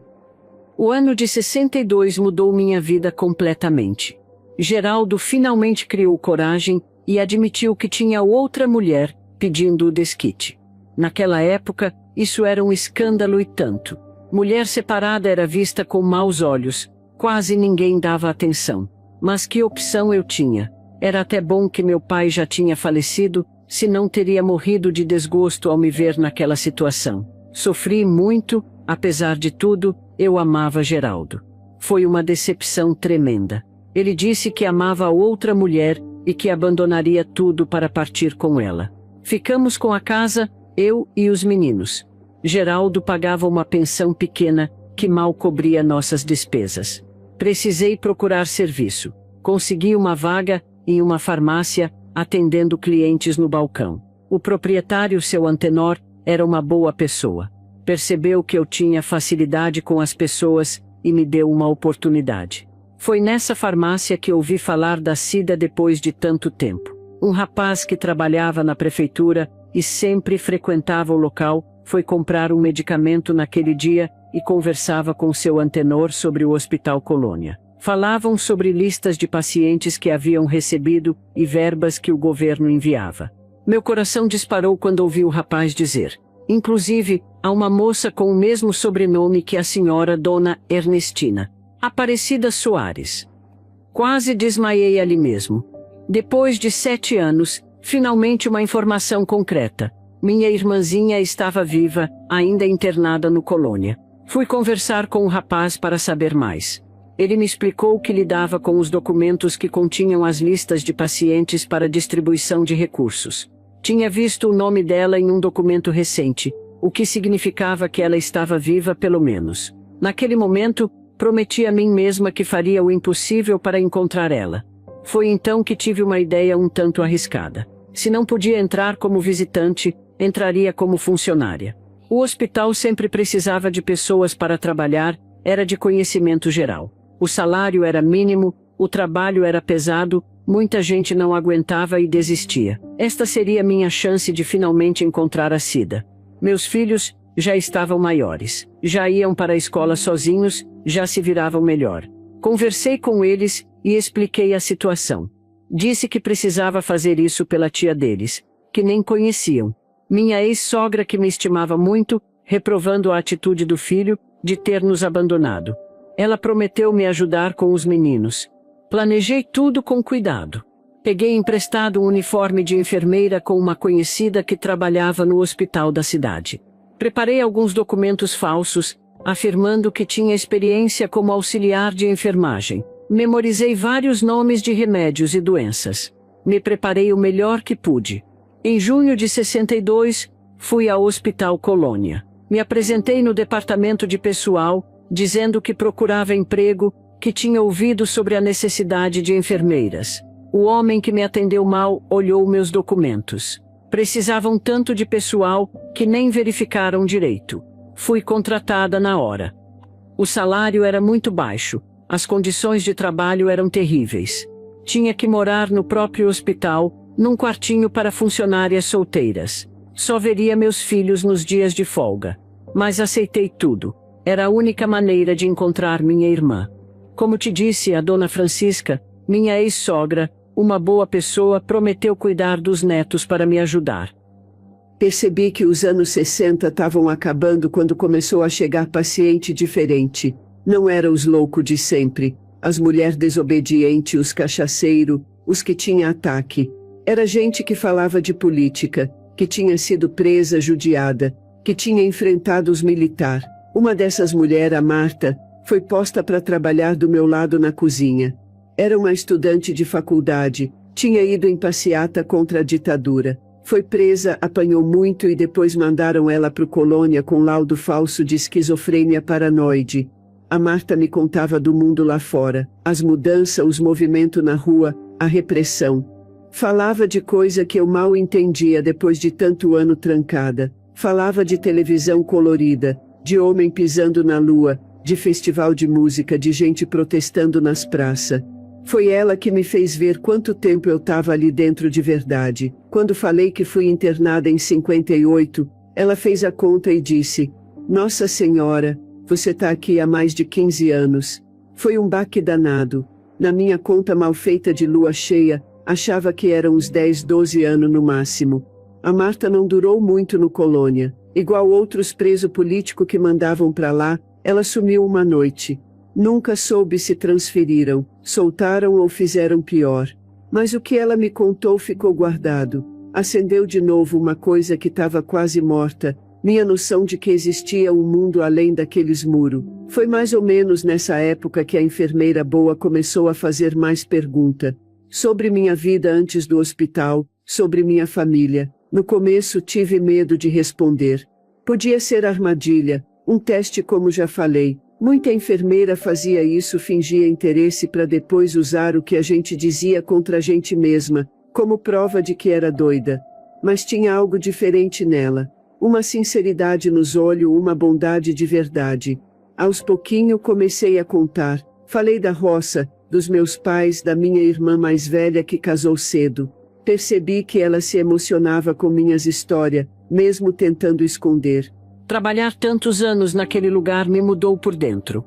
O ano de 62 mudou minha vida completamente. Geraldo finalmente criou coragem e admitiu que tinha outra mulher pedindo o desquite. Naquela época, isso era um escândalo e tanto. Mulher separada era vista com maus olhos, quase ninguém dava atenção. Mas que opção eu tinha? Era até bom que meu pai já tinha falecido, senão teria morrido de desgosto ao me ver naquela situação. Sofri muito, apesar de tudo, eu amava Geraldo. Foi uma decepção tremenda. Ele disse que amava outra mulher e que abandonaria tudo para partir com ela. Ficamos com a casa, eu e os meninos. Geraldo pagava uma pensão pequena que mal cobria nossas despesas. Precisei procurar serviço. Consegui uma vaga em uma farmácia, atendendo clientes no balcão. O proprietário, seu Antenor, era uma boa pessoa. Percebeu que eu tinha facilidade com as pessoas e me deu uma oportunidade. Foi nessa farmácia que ouvi falar da Cida depois de tanto tempo. Um rapaz que trabalhava na prefeitura e sempre frequentava o local, foi comprar um medicamento naquele dia e conversava com seu Antenor sobre o Hospital Colônia. Falavam sobre listas de pacientes que haviam recebido e verbas que o governo enviava. Meu coração disparou quando ouvi o rapaz dizer: inclusive, há uma moça com o mesmo sobrenome que a senhora Dona Ernestina, Aparecida Soares. Quase desmaiei ali mesmo. Depois de 7 anos, finalmente uma informação concreta. Minha irmãzinha estava viva, ainda internada no Colônia. Fui conversar com o rapaz para saber mais. Ele me explicou que lidava com os documentos que continham as listas de pacientes para distribuição de recursos. Tinha visto o nome dela em um documento recente, o que significava que ela estava viva pelo menos. Naquele momento, prometi a mim mesma que faria o impossível para encontrar ela. Foi então que tive uma ideia um tanto arriscada. Se não podia entrar como visitante, entraria como funcionária. O hospital sempre precisava de pessoas para trabalhar, era de conhecimento geral. O salário era mínimo, o trabalho era pesado, muita gente não aguentava e desistia. Esta seria minha chance de finalmente encontrar a Cida. Meus filhos já estavam maiores, já iam para a escola sozinhos, já se viravam melhor. Conversei com eles e expliquei a situação. Disse que precisava fazer isso pela tia deles, que nem conheciam. Minha ex-sogra, que me estimava muito, reprovando a atitude do filho de ter nos abandonado. Ela prometeu me ajudar com os meninos. Planejei tudo com cuidado. Peguei emprestado um uniforme de enfermeira com uma conhecida que trabalhava no hospital da cidade. Preparei alguns documentos falsos, afirmando que tinha experiência como auxiliar de enfermagem. Memorizei vários nomes de remédios e doenças. Me preparei o melhor que pude. Em junho de 62, fui ao Hospital Colônia. Me apresentei no departamento de pessoal, dizendo que procurava emprego, que tinha ouvido sobre a necessidade de enfermeiras. O homem que me atendeu mal olhou meus documentos. Precisavam tanto de pessoal que nem verificaram direito. Fui contratada na hora. O salário era muito baixo, as condições de trabalho eram terríveis. Tinha que morar no próprio hospital, num quartinho para funcionárias solteiras. Só veria meus filhos nos dias de folga. Mas aceitei tudo. Era a única maneira de encontrar minha irmã. Como te disse, a dona Francisca, minha ex-sogra, uma boa pessoa, prometeu cuidar dos netos para me ajudar. Percebi que os anos 60 estavam acabando quando começou a chegar paciente diferente. Não eram os loucos de sempre, as mulheres desobedientes, os cachaceiros, os que tinham ataque. Era gente que falava de política, que tinha sido presa, judiada, que tinha enfrentado os militares. Uma dessas mulheres, a Marta, foi posta para trabalhar do meu lado na cozinha. Era uma estudante de faculdade, tinha ido em passeata contra a ditadura. Foi presa, apanhou muito e depois mandaram ela pro Colônia com laudo falso de esquizofrênia paranoide. A Marta me contava do mundo lá fora, as mudanças, os movimentos na rua, a repressão. Falava de coisa que eu mal entendia depois de tanto ano trancada. Falava de televisão colorida, de homem pisando na lua, de festival de música, de gente protestando nas praças. Foi ela que me fez ver quanto tempo eu estava ali dentro de verdade. Quando falei que fui internada em 58, ela fez a conta e disse: Nossa Senhora, você está aqui há mais de 15 anos. Foi um baque danado. Na minha conta mal feita de lua cheia, achava que eram uns 10, 12 anos no máximo. A Marta não durou muito no Colônia. Igual outros presos políticos que mandavam para lá, ela sumiu uma noite. Nunca soube se transferiram, soltaram ou fizeram pior. Mas o que ela me contou ficou guardado. Acendeu de novo uma coisa que estava quase morta, minha noção de que existia um mundo além daqueles muros. Foi mais ou menos nessa época que a enfermeira boa começou a fazer mais perguntas. Sobre minha vida antes do hospital, sobre minha família. No começo tive medo de responder. Podia ser armadilha, um teste como já falei. Muita enfermeira fazia isso, fingia interesse para depois usar o que a gente dizia contra a gente mesma, como prova de que era doida. Mas tinha algo diferente nela. Uma sinceridade nos olhos, uma bondade de verdade. Aos pouquinho comecei a contar. Falei da roça, dos meus pais, da minha irmã mais velha que casou cedo. Percebi que ela se emocionava com minhas histórias, mesmo tentando esconder. Trabalhar tantos anos naquele lugar me mudou por dentro.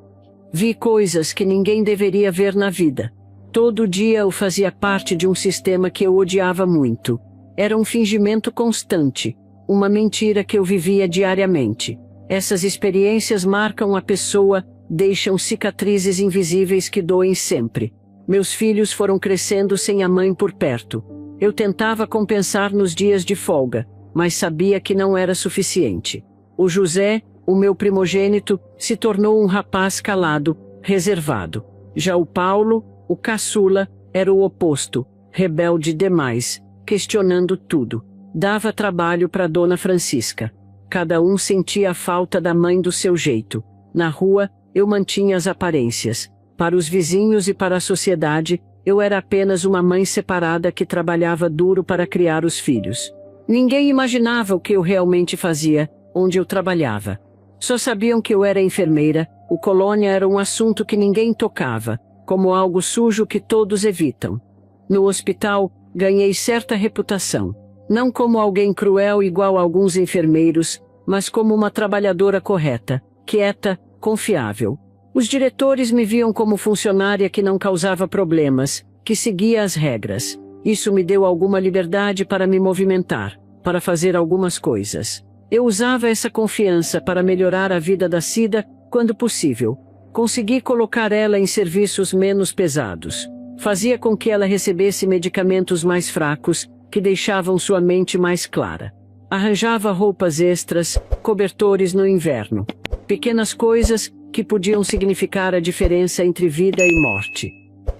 Vi coisas que ninguém deveria ver na vida. Todo dia eu fazia parte de um sistema que eu odiava muito. Era um fingimento constante, uma mentira que eu vivia diariamente. Essas experiências marcam a pessoa, deixam cicatrizes invisíveis que doem sempre. Meus filhos foram crescendo sem a mãe por perto. Eu tentava compensar nos dias de folga, mas sabia que não era suficiente. O José, o meu primogênito, se tornou um rapaz calado, reservado. Já o Paulo, o caçula, era o oposto, rebelde demais, questionando tudo. Dava trabalho para Dona Francisca. Cada um sentia a falta da mãe do seu jeito. Na rua, eu mantinha as aparências. Para os vizinhos e para a sociedade, eu era apenas uma mãe separada que trabalhava duro para criar os filhos. Ninguém imaginava o que eu realmente fazia, onde eu trabalhava. Só sabiam que eu era enfermeira, o Colônia era um assunto que ninguém tocava, como algo sujo que todos evitam. No hospital, ganhei certa reputação. Não como alguém cruel igual a alguns enfermeiros, mas como uma trabalhadora correta, quieta, confiável. Os diretores me viam como funcionária que não causava problemas, que seguia as regras. Isso me deu alguma liberdade para me movimentar, para fazer algumas coisas. Eu usava essa confiança para melhorar a vida da Cida, quando possível. Consegui colocar ela em serviços menos pesados. Fazia com que ela recebesse medicamentos mais fracos, que deixavam sua mente mais clara. Arranjava roupas extras, cobertores no inverno. Pequenas coisas que podiam significar a diferença entre vida e morte.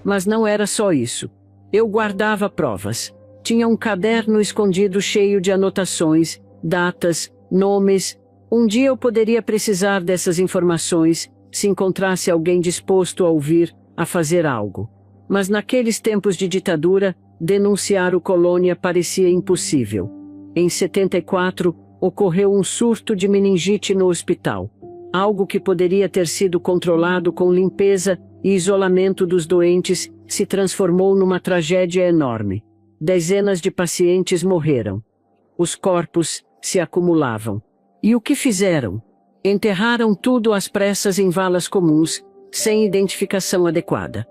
Mas não era só isso. Eu guardava provas. Tinha um caderno escondido cheio de anotações, datas, nomes. Um dia eu poderia precisar dessas informações, se encontrasse alguém disposto a ouvir, a fazer algo. Mas naqueles tempos de ditadura, denunciar o Colônia parecia impossível. Em 74, ocorreu um surto de meningite no hospital. Algo que poderia ter sido controlado com limpeza e isolamento dos doentes, se transformou numa tragédia enorme. Dezenas de pacientes morreram. Os corpos se acumulavam. E o que fizeram? Enterraram tudo às pressas em valas comuns, sem identificação adequada.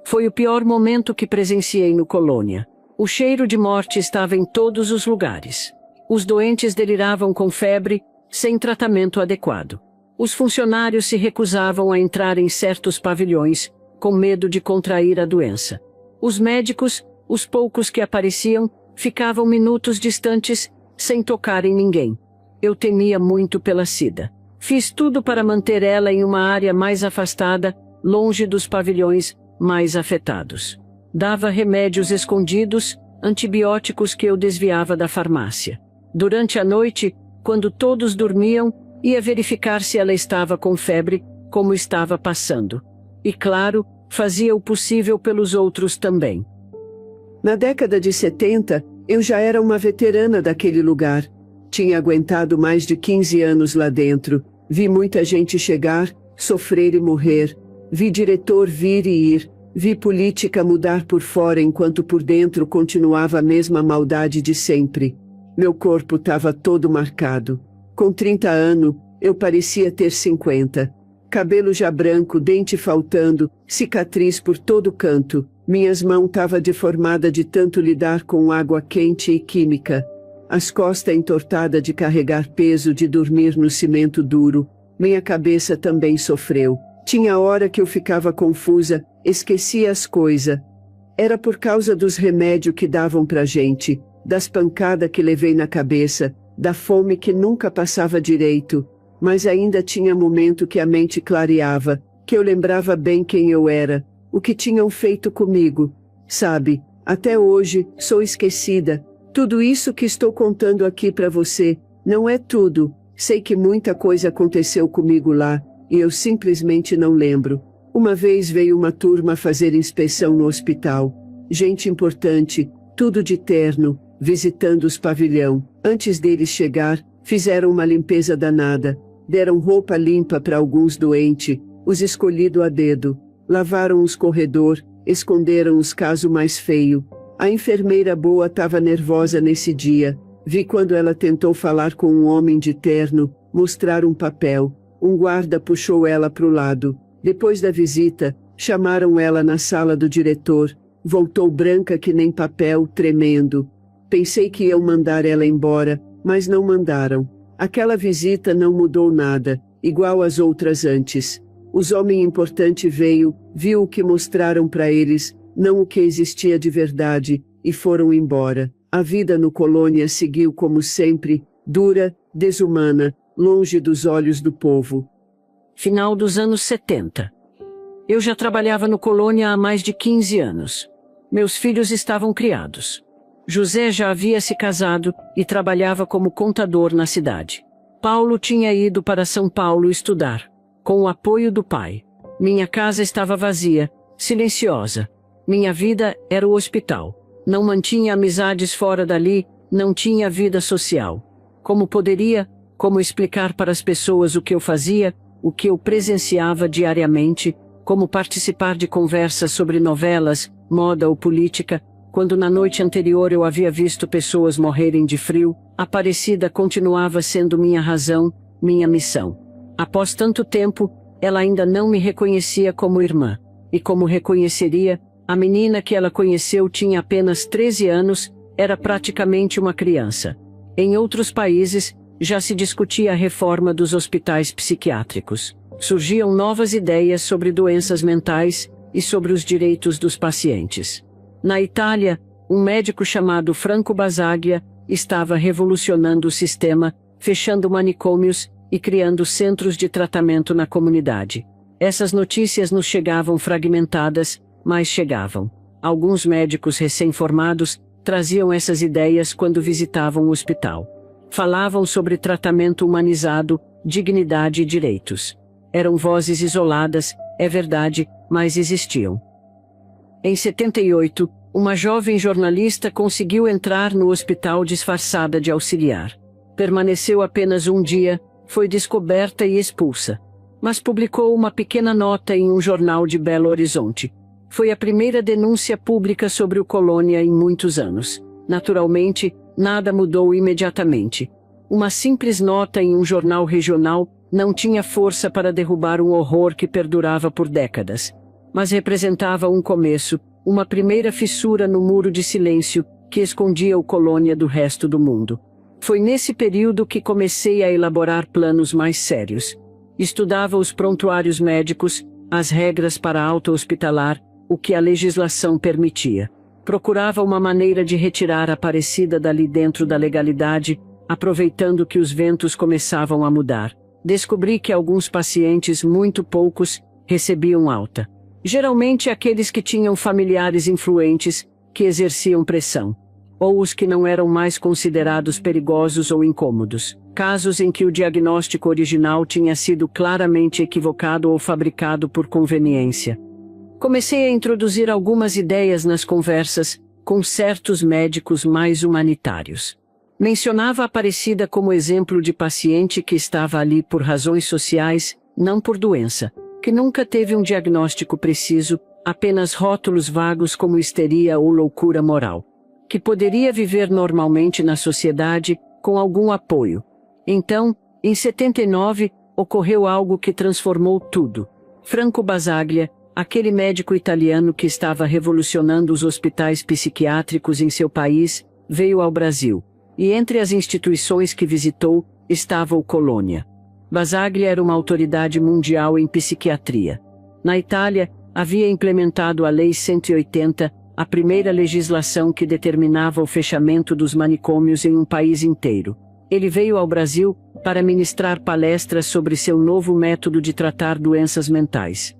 Foi o pior momento que presenciei no Colônia. O cheiro de morte estava em todos os lugares. Os doentes deliravam com febre, sem tratamento adequado. Os funcionários se recusavam a entrar em certos pavilhões, com medo de contrair a doença. Os médicos, os poucos que apareciam, ficavam minutos distantes, sem tocar em ninguém. Eu temia muito pela Cida. Fiz tudo para manter ela em uma área mais afastada, longe dos pavilhões mais afetados. Dava remédios escondidos, antibióticos que eu desviava da farmácia. Durante a noite, quando todos dormiam, ia verificar se ela estava com febre, como estava passando. E claro, fazia o possível pelos outros também. Na década de 70, eu já era uma veterana daquele lugar. Tinha aguentado mais de 15 anos lá dentro. Vi muita gente chegar, sofrer e morrer. Vi diretor vir e ir. Vi política mudar por fora enquanto por dentro continuava a mesma maldade de sempre. Meu corpo estava todo marcado. Com 30 anos, eu parecia ter 50. Cabelo já branco, dente faltando, cicatriz por todo canto. Minhas mãos estavam deformadas de tanto lidar com água quente e química. As costas entortadas de carregar peso, de dormir no cimento duro. Minha cabeça também sofreu. Tinha hora que eu ficava confusa, esquecia as coisas. Era por causa dos remédios que davam pra gente, das pancadas que levei na cabeça, da fome que nunca passava direito. Mas ainda tinha momento que a mente clareava, que eu lembrava bem quem eu era, o que tinham feito comigo. Sabe, até hoje, sou esquecida. Tudo isso que estou contando aqui pra você, não é tudo. Sei que muita coisa aconteceu comigo lá, e eu simplesmente não lembro. Uma vez veio uma turma fazer inspeção no hospital. Gente importante, tudo de terno, visitando os pavilhão. Antes deles chegar, fizeram uma limpeza danada. Deram roupa limpa para alguns doentes, os escolhido a dedo. Lavaram os corredor, esconderam os casos mais feio. A enfermeira boa estava nervosa nesse dia. Vi quando ela tentou falar com um homem de terno, mostrar um papel. Um guarda puxou ela para o lado. Depois da visita, chamaram ela na sala do diretor. Voltou branca que nem papel, tremendo. Pensei que iam mandar ela embora, mas não mandaram. Aquela visita não mudou nada, igual às outras antes. Os homem importante veio, viu o que mostraram para eles, não o que existia de verdade, e foram embora. A vida no Colônia seguiu como sempre, dura, desumana, longe dos olhos do povo. Final dos anos 70. Eu já trabalhava no Colônia há mais de 15 anos. Meus filhos estavam criados. José já havia se casado e trabalhava como contador na cidade. Paulo tinha ido para São Paulo estudar, com o apoio do pai. Minha casa estava vazia, silenciosa. Minha vida era o hospital. Não mantinha amizades fora dali, não tinha vida social. Como poderia, como explicar para as pessoas o que eu fazia, o que eu presenciava diariamente, como participar de conversas sobre novelas, moda ou política, quando na noite anterior eu havia visto pessoas morrerem de frio. Aparecida continuava sendo minha razão, minha missão. Após tanto tempo, ela ainda não me reconhecia como irmã. E como reconheceria, a menina que ela conheceu tinha apenas 13 anos, era praticamente uma criança. Em outros países, já se discutia a reforma dos hospitais psiquiátricos. Surgiam novas ideias sobre doenças mentais e sobre os direitos dos pacientes. Na Itália, um médico chamado Franco Basaglia estava revolucionando o sistema, fechando manicômios e criando centros de tratamento na comunidade. Essas notícias nos chegavam fragmentadas, mas chegavam. Alguns médicos recém-formados traziam essas ideias quando visitavam o hospital. Falavam sobre tratamento humanizado, dignidade e direitos. Eram vozes isoladas, é verdade, mas existiam. Em 78, uma jovem jornalista conseguiu entrar no hospital disfarçada de auxiliar. Permaneceu apenas um dia, foi descoberta e expulsa. Mas publicou uma pequena nota em um jornal de Belo Horizonte. Foi a primeira denúncia pública sobre o Colônia em muitos anos. Naturalmente, nada mudou imediatamente. Uma simples nota em um jornal regional não tinha força para derrubar um horror que perdurava por décadas. Mas representava um começo, uma primeira fissura no muro de silêncio que escondia o Colônia do resto do mundo. Foi nesse período que comecei a elaborar planos mais sérios. Estudava os prontuários médicos, as regras para auto-hospitalar, o que a legislação permitia. Procurava uma maneira de retirar a Aparecida dali dentro da legalidade, aproveitando que os ventos começavam a mudar. Descobri que alguns pacientes, muito poucos, recebiam alta. Geralmente aqueles que tinham familiares influentes, que exerciam pressão. ou os que não eram mais considerados perigosos ou incômodos, casos em que o diagnóstico original tinha sido claramente equivocado ou fabricado por conveniência. Comecei a introduzir algumas ideias nas conversas com certos médicos mais humanitários. Mencionava a Aparecida como exemplo de paciente que estava ali por razões sociais, não por doença, que nunca teve um diagnóstico preciso, apenas rótulos vagos como histeria ou loucura moral, que poderia viver normalmente na sociedade, com algum apoio. Então, em 79, ocorreu algo que transformou tudo. Franco Basaglia, aquele médico italiano que estava revolucionando os hospitais psiquiátricos em seu país, veio ao Brasil. E entre as instituições que visitou, estava o Colônia. Basaglia era uma autoridade mundial em psiquiatria. Na Itália, havia implementado a Lei 180, a primeira legislação que determinava o fechamento dos manicômios em um país inteiro. Ele veio ao Brasil para ministrar palestras sobre seu novo método de tratar doenças mentais.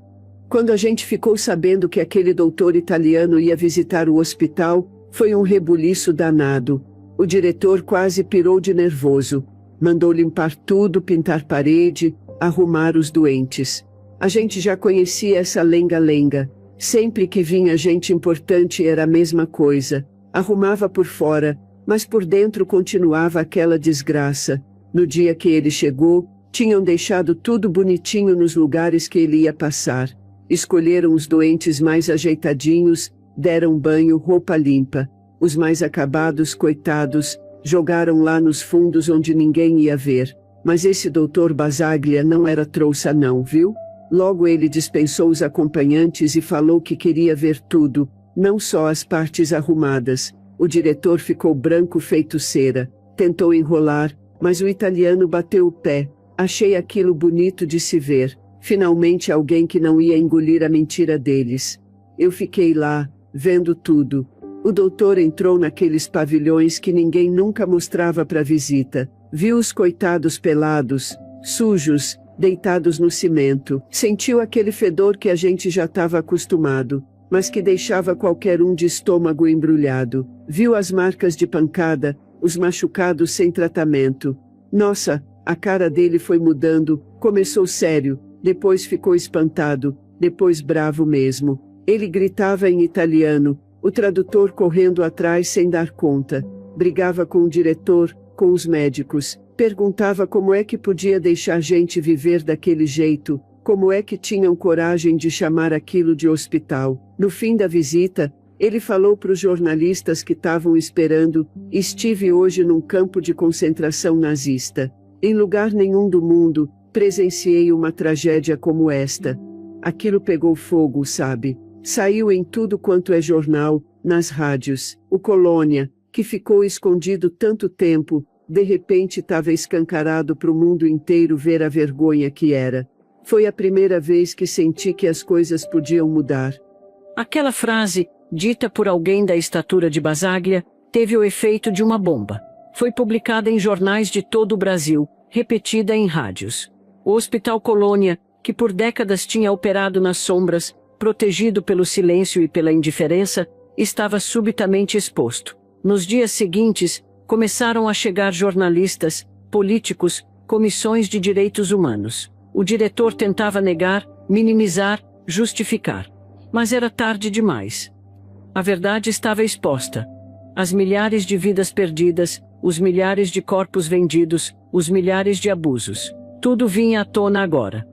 Quando a gente ficou sabendo que aquele doutor italiano ia visitar o hospital, foi um rebuliço danado. O diretor quase pirou de nervoso. Mandou limpar tudo, pintar parede, arrumar os doentes. A gente já conhecia essa lenga-lenga. Sempre que vinha gente importante era a mesma coisa. Arrumava por fora, mas por dentro continuava aquela desgraça. No dia que ele chegou, tinham deixado tudo bonitinho nos lugares que ele ia passar. Escolheram os doentes mais ajeitadinhos, deram banho, roupa limpa. Os mais acabados, coitados, jogaram lá nos fundos onde ninguém ia ver. Mas esse doutor Basaglia não era trouxa não, viu? Logo ele dispensou os acompanhantes e falou que queria ver tudo, não só as partes arrumadas. O diretor ficou branco feito cera. Tentou enrolar, mas o italiano bateu o pé. Achei aquilo bonito de se ver. Finalmente alguém que não ia engolir a mentira deles. Eu fiquei lá, vendo tudo. O doutor entrou naqueles pavilhões que ninguém nunca mostrava para visita. Viu os coitados pelados, sujos, deitados no cimento. Sentiu aquele fedor que a gente já estava acostumado, mas que deixava qualquer um de estômago embrulhado. Viu as marcas de pancada, os machucados sem tratamento. Nossa, a cara dele foi mudando, começou sério, depois ficou espantado, depois bravo mesmo. Ele gritava em italiano, o tradutor correndo atrás sem dar conta. Brigava com o diretor, com os médicos. Perguntava como é que podia deixar gente viver daquele jeito, como é que tinham coragem de chamar aquilo de hospital. No fim da visita, ele falou para os jornalistas que estavam esperando: estive hoje num campo de concentração nazista. Em lugar nenhum do mundo, presenciei uma tragédia como esta. Aquilo pegou fogo, sabe? Saiu em tudo quanto é jornal, nas rádios. O Colônia, que ficou escondido tanto tempo, de repente estava escancarado para o mundo inteiro ver a vergonha que era. Foi a primeira vez que senti que as coisas podiam mudar. Aquela frase, dita por alguém da estatura de Basaglia, teve o efeito de uma bomba. Foi publicada em jornais de todo o Brasil, repetida em rádios. O Hospital Colônia, que por décadas tinha operado nas sombras, protegido pelo silêncio e pela indiferença, estava subitamente exposto. Nos dias seguintes, começaram a chegar jornalistas, políticos, comissões de direitos humanos. O diretor tentava negar, minimizar, justificar. Mas era tarde demais. A verdade estava exposta. As milhares de vidas perdidas, os milhares de corpos vendidos, os milhares de abusos. Tudo vinha à tona agora.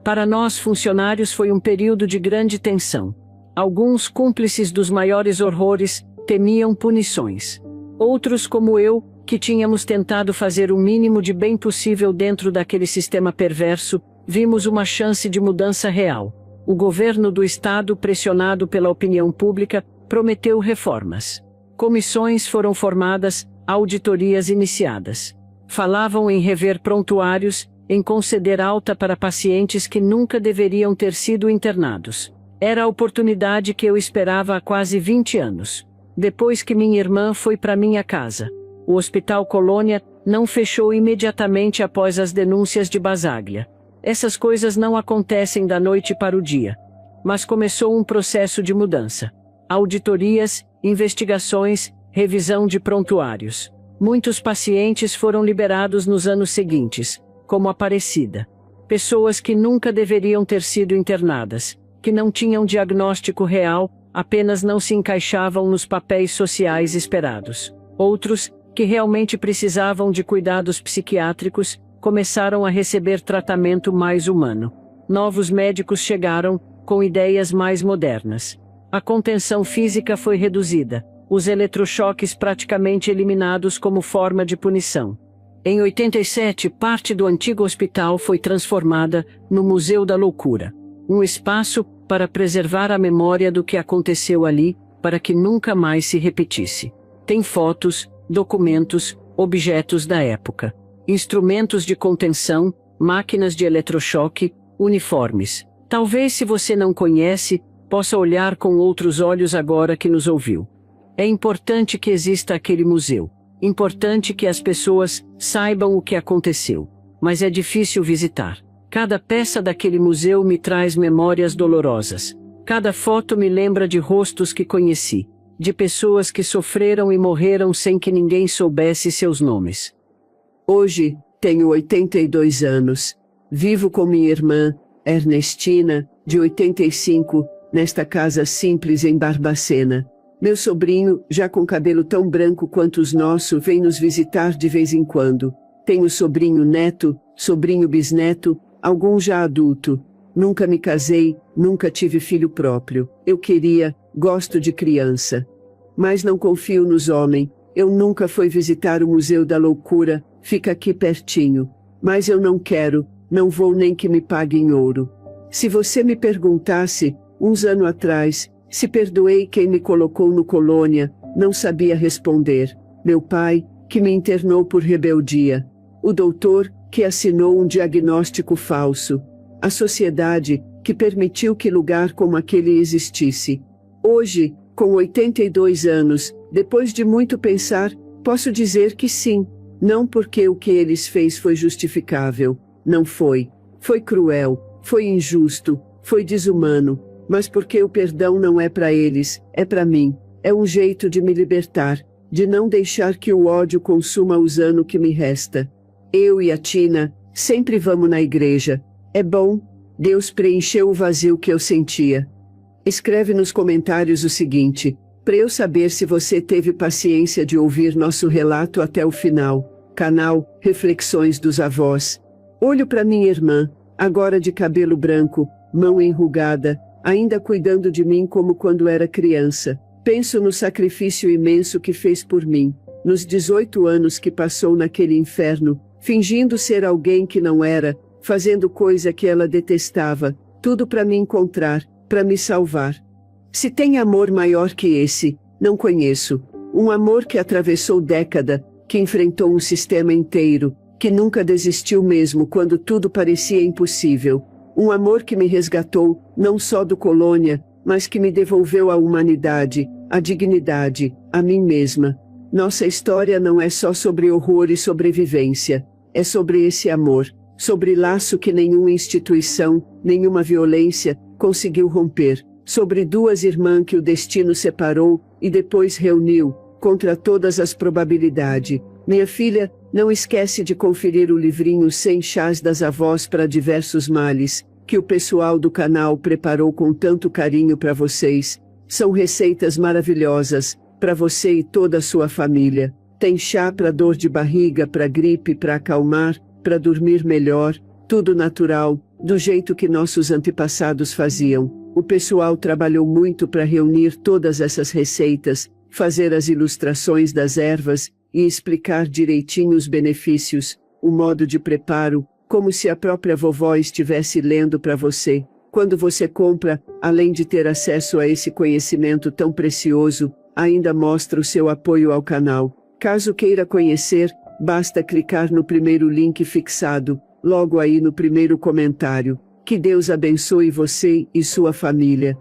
Para nós funcionários foi um período de grande tensão. Alguns cúmplices dos maiores horrores temiam punições. Outros, como eu, que tínhamos tentado fazer o mínimo de bem possível dentro daquele sistema perverso, vimos uma chance de mudança real. O governo do Estado, pressionado pela opinião pública, prometeu reformas. Comissões foram formadas, auditorias iniciadas. Falavam em rever prontuários, em conceder alta para pacientes que nunca deveriam ter sido internados. Era a oportunidade que eu esperava há quase 20 anos. Depois que minha irmã foi para minha casa. O Hospital Colônia não fechou imediatamente após as denúncias de Basaglia. Essas coisas não acontecem da noite para o dia. Mas começou um processo de mudança. Auditorias, investigações, Revisão de prontuários. Muitos pacientes foram liberados nos anos seguintes, como Aparecida. Pessoas que nunca deveriam ter sido internadas, que não tinham diagnóstico real, apenas não se encaixavam nos papéis sociais esperados. Outros, que realmente precisavam de cuidados psiquiátricos, começaram a receber tratamento mais humano. Novos médicos chegaram, com ideias mais modernas. A contenção física foi reduzida, os eletrochoques praticamente eliminados como forma de punição. Em 87, parte do antigo hospital foi transformada no Museu da Loucura. Um espaço para preservar a memória do que aconteceu ali, para que nunca mais se repetisse. Tem fotos, documentos, objetos da época. Instrumentos de contenção, máquinas de eletrochoque, uniformes. Talvez, se você não conhece, possa olhar com outros olhos agora que nos ouviu. É importante que exista aquele museu. Importante que as pessoas saibam o que aconteceu. Mas é difícil visitar. Cada peça daquele museu me traz memórias dolorosas. Cada foto me lembra de rostos que conheci, de pessoas que sofreram e morreram sem que ninguém soubesse seus nomes. Hoje, tenho 82 anos. Vivo com minha irmã, Ernestina, de 85, nesta casa simples em Barbacena. Meu sobrinho, já com cabelo tão branco quanto os nossos, vem nos visitar de vez em quando. Tenho sobrinho neto, sobrinho bisneto, algum já adulto. Nunca me casei, nunca tive filho próprio. Eu queria, gosto de criança. Mas não confio nos homens. Eu nunca fui visitar o Museu da Loucura, fica aqui pertinho. Mas eu não quero, não vou nem que me paguem ouro. Se você me perguntasse, uns anos atrás, se perdoei quem me colocou no Colônia, não sabia responder. Meu pai, que me internou por rebeldia. O doutor, que assinou um diagnóstico falso. A sociedade, que permitiu que lugar como aquele existisse. Hoje, com 82 anos, depois de muito pensar, posso dizer que sim. Não porque o que eles fez foi justificável. Não foi. Foi cruel, foi injusto, foi desumano. Mas porque o perdão não é para eles, é para mim. É um jeito de me libertar, de não deixar que o ódio consuma os anos que me resta. Eu e a Tina, sempre vamos na igreja. É bom. Deus preencheu o vazio que eu sentia. Escreve nos comentários o seguinte, para eu saber se você teve paciência de ouvir nosso relato até o final. Canal Reflexões dos Avós. Olho para minha irmã, agora de cabelo branco, mão enrugada, ainda cuidando de mim como quando era criança. Penso no sacrifício imenso que fez por mim, nos 18 anos que passou naquele inferno, fingindo ser alguém que não era, fazendo coisa que ela detestava, tudo para me encontrar, para me salvar. Se tem amor maior que esse, não conheço. Um amor que atravessou década, que enfrentou um sistema inteiro, que nunca desistiu mesmo quando tudo parecia impossível. Um amor que me resgatou, não só do Colônia, mas que me devolveu a humanidade, a dignidade, a mim mesma. Nossa história não é só sobre horror e sobrevivência. É sobre esse amor, sobre laço que nenhuma instituição, nenhuma violência, conseguiu romper. Sobre duas irmãs que o destino separou e depois reuniu, contra todas as probabilidades. Minha filha, não esquece de conferir o livrinho 100 chás das avós para diversos males, que o pessoal do canal preparou com tanto carinho para vocês. São receitas maravilhosas, para você e toda a sua família. Tem chá para dor de barriga, para gripe, para acalmar, para dormir melhor, tudo natural, do jeito que nossos antepassados faziam. O pessoal trabalhou muito para reunir todas essas receitas, fazer as ilustrações das ervas, e explicar direitinho os benefícios, o modo de preparo, como se a própria vovó estivesse lendo para você. Quando você compra, além de ter acesso a esse conhecimento tão precioso, ainda mostra o seu apoio ao canal. Caso queira conhecer, basta clicar no primeiro link fixado, logo aí no primeiro comentário. Que Deus abençoe você e sua família.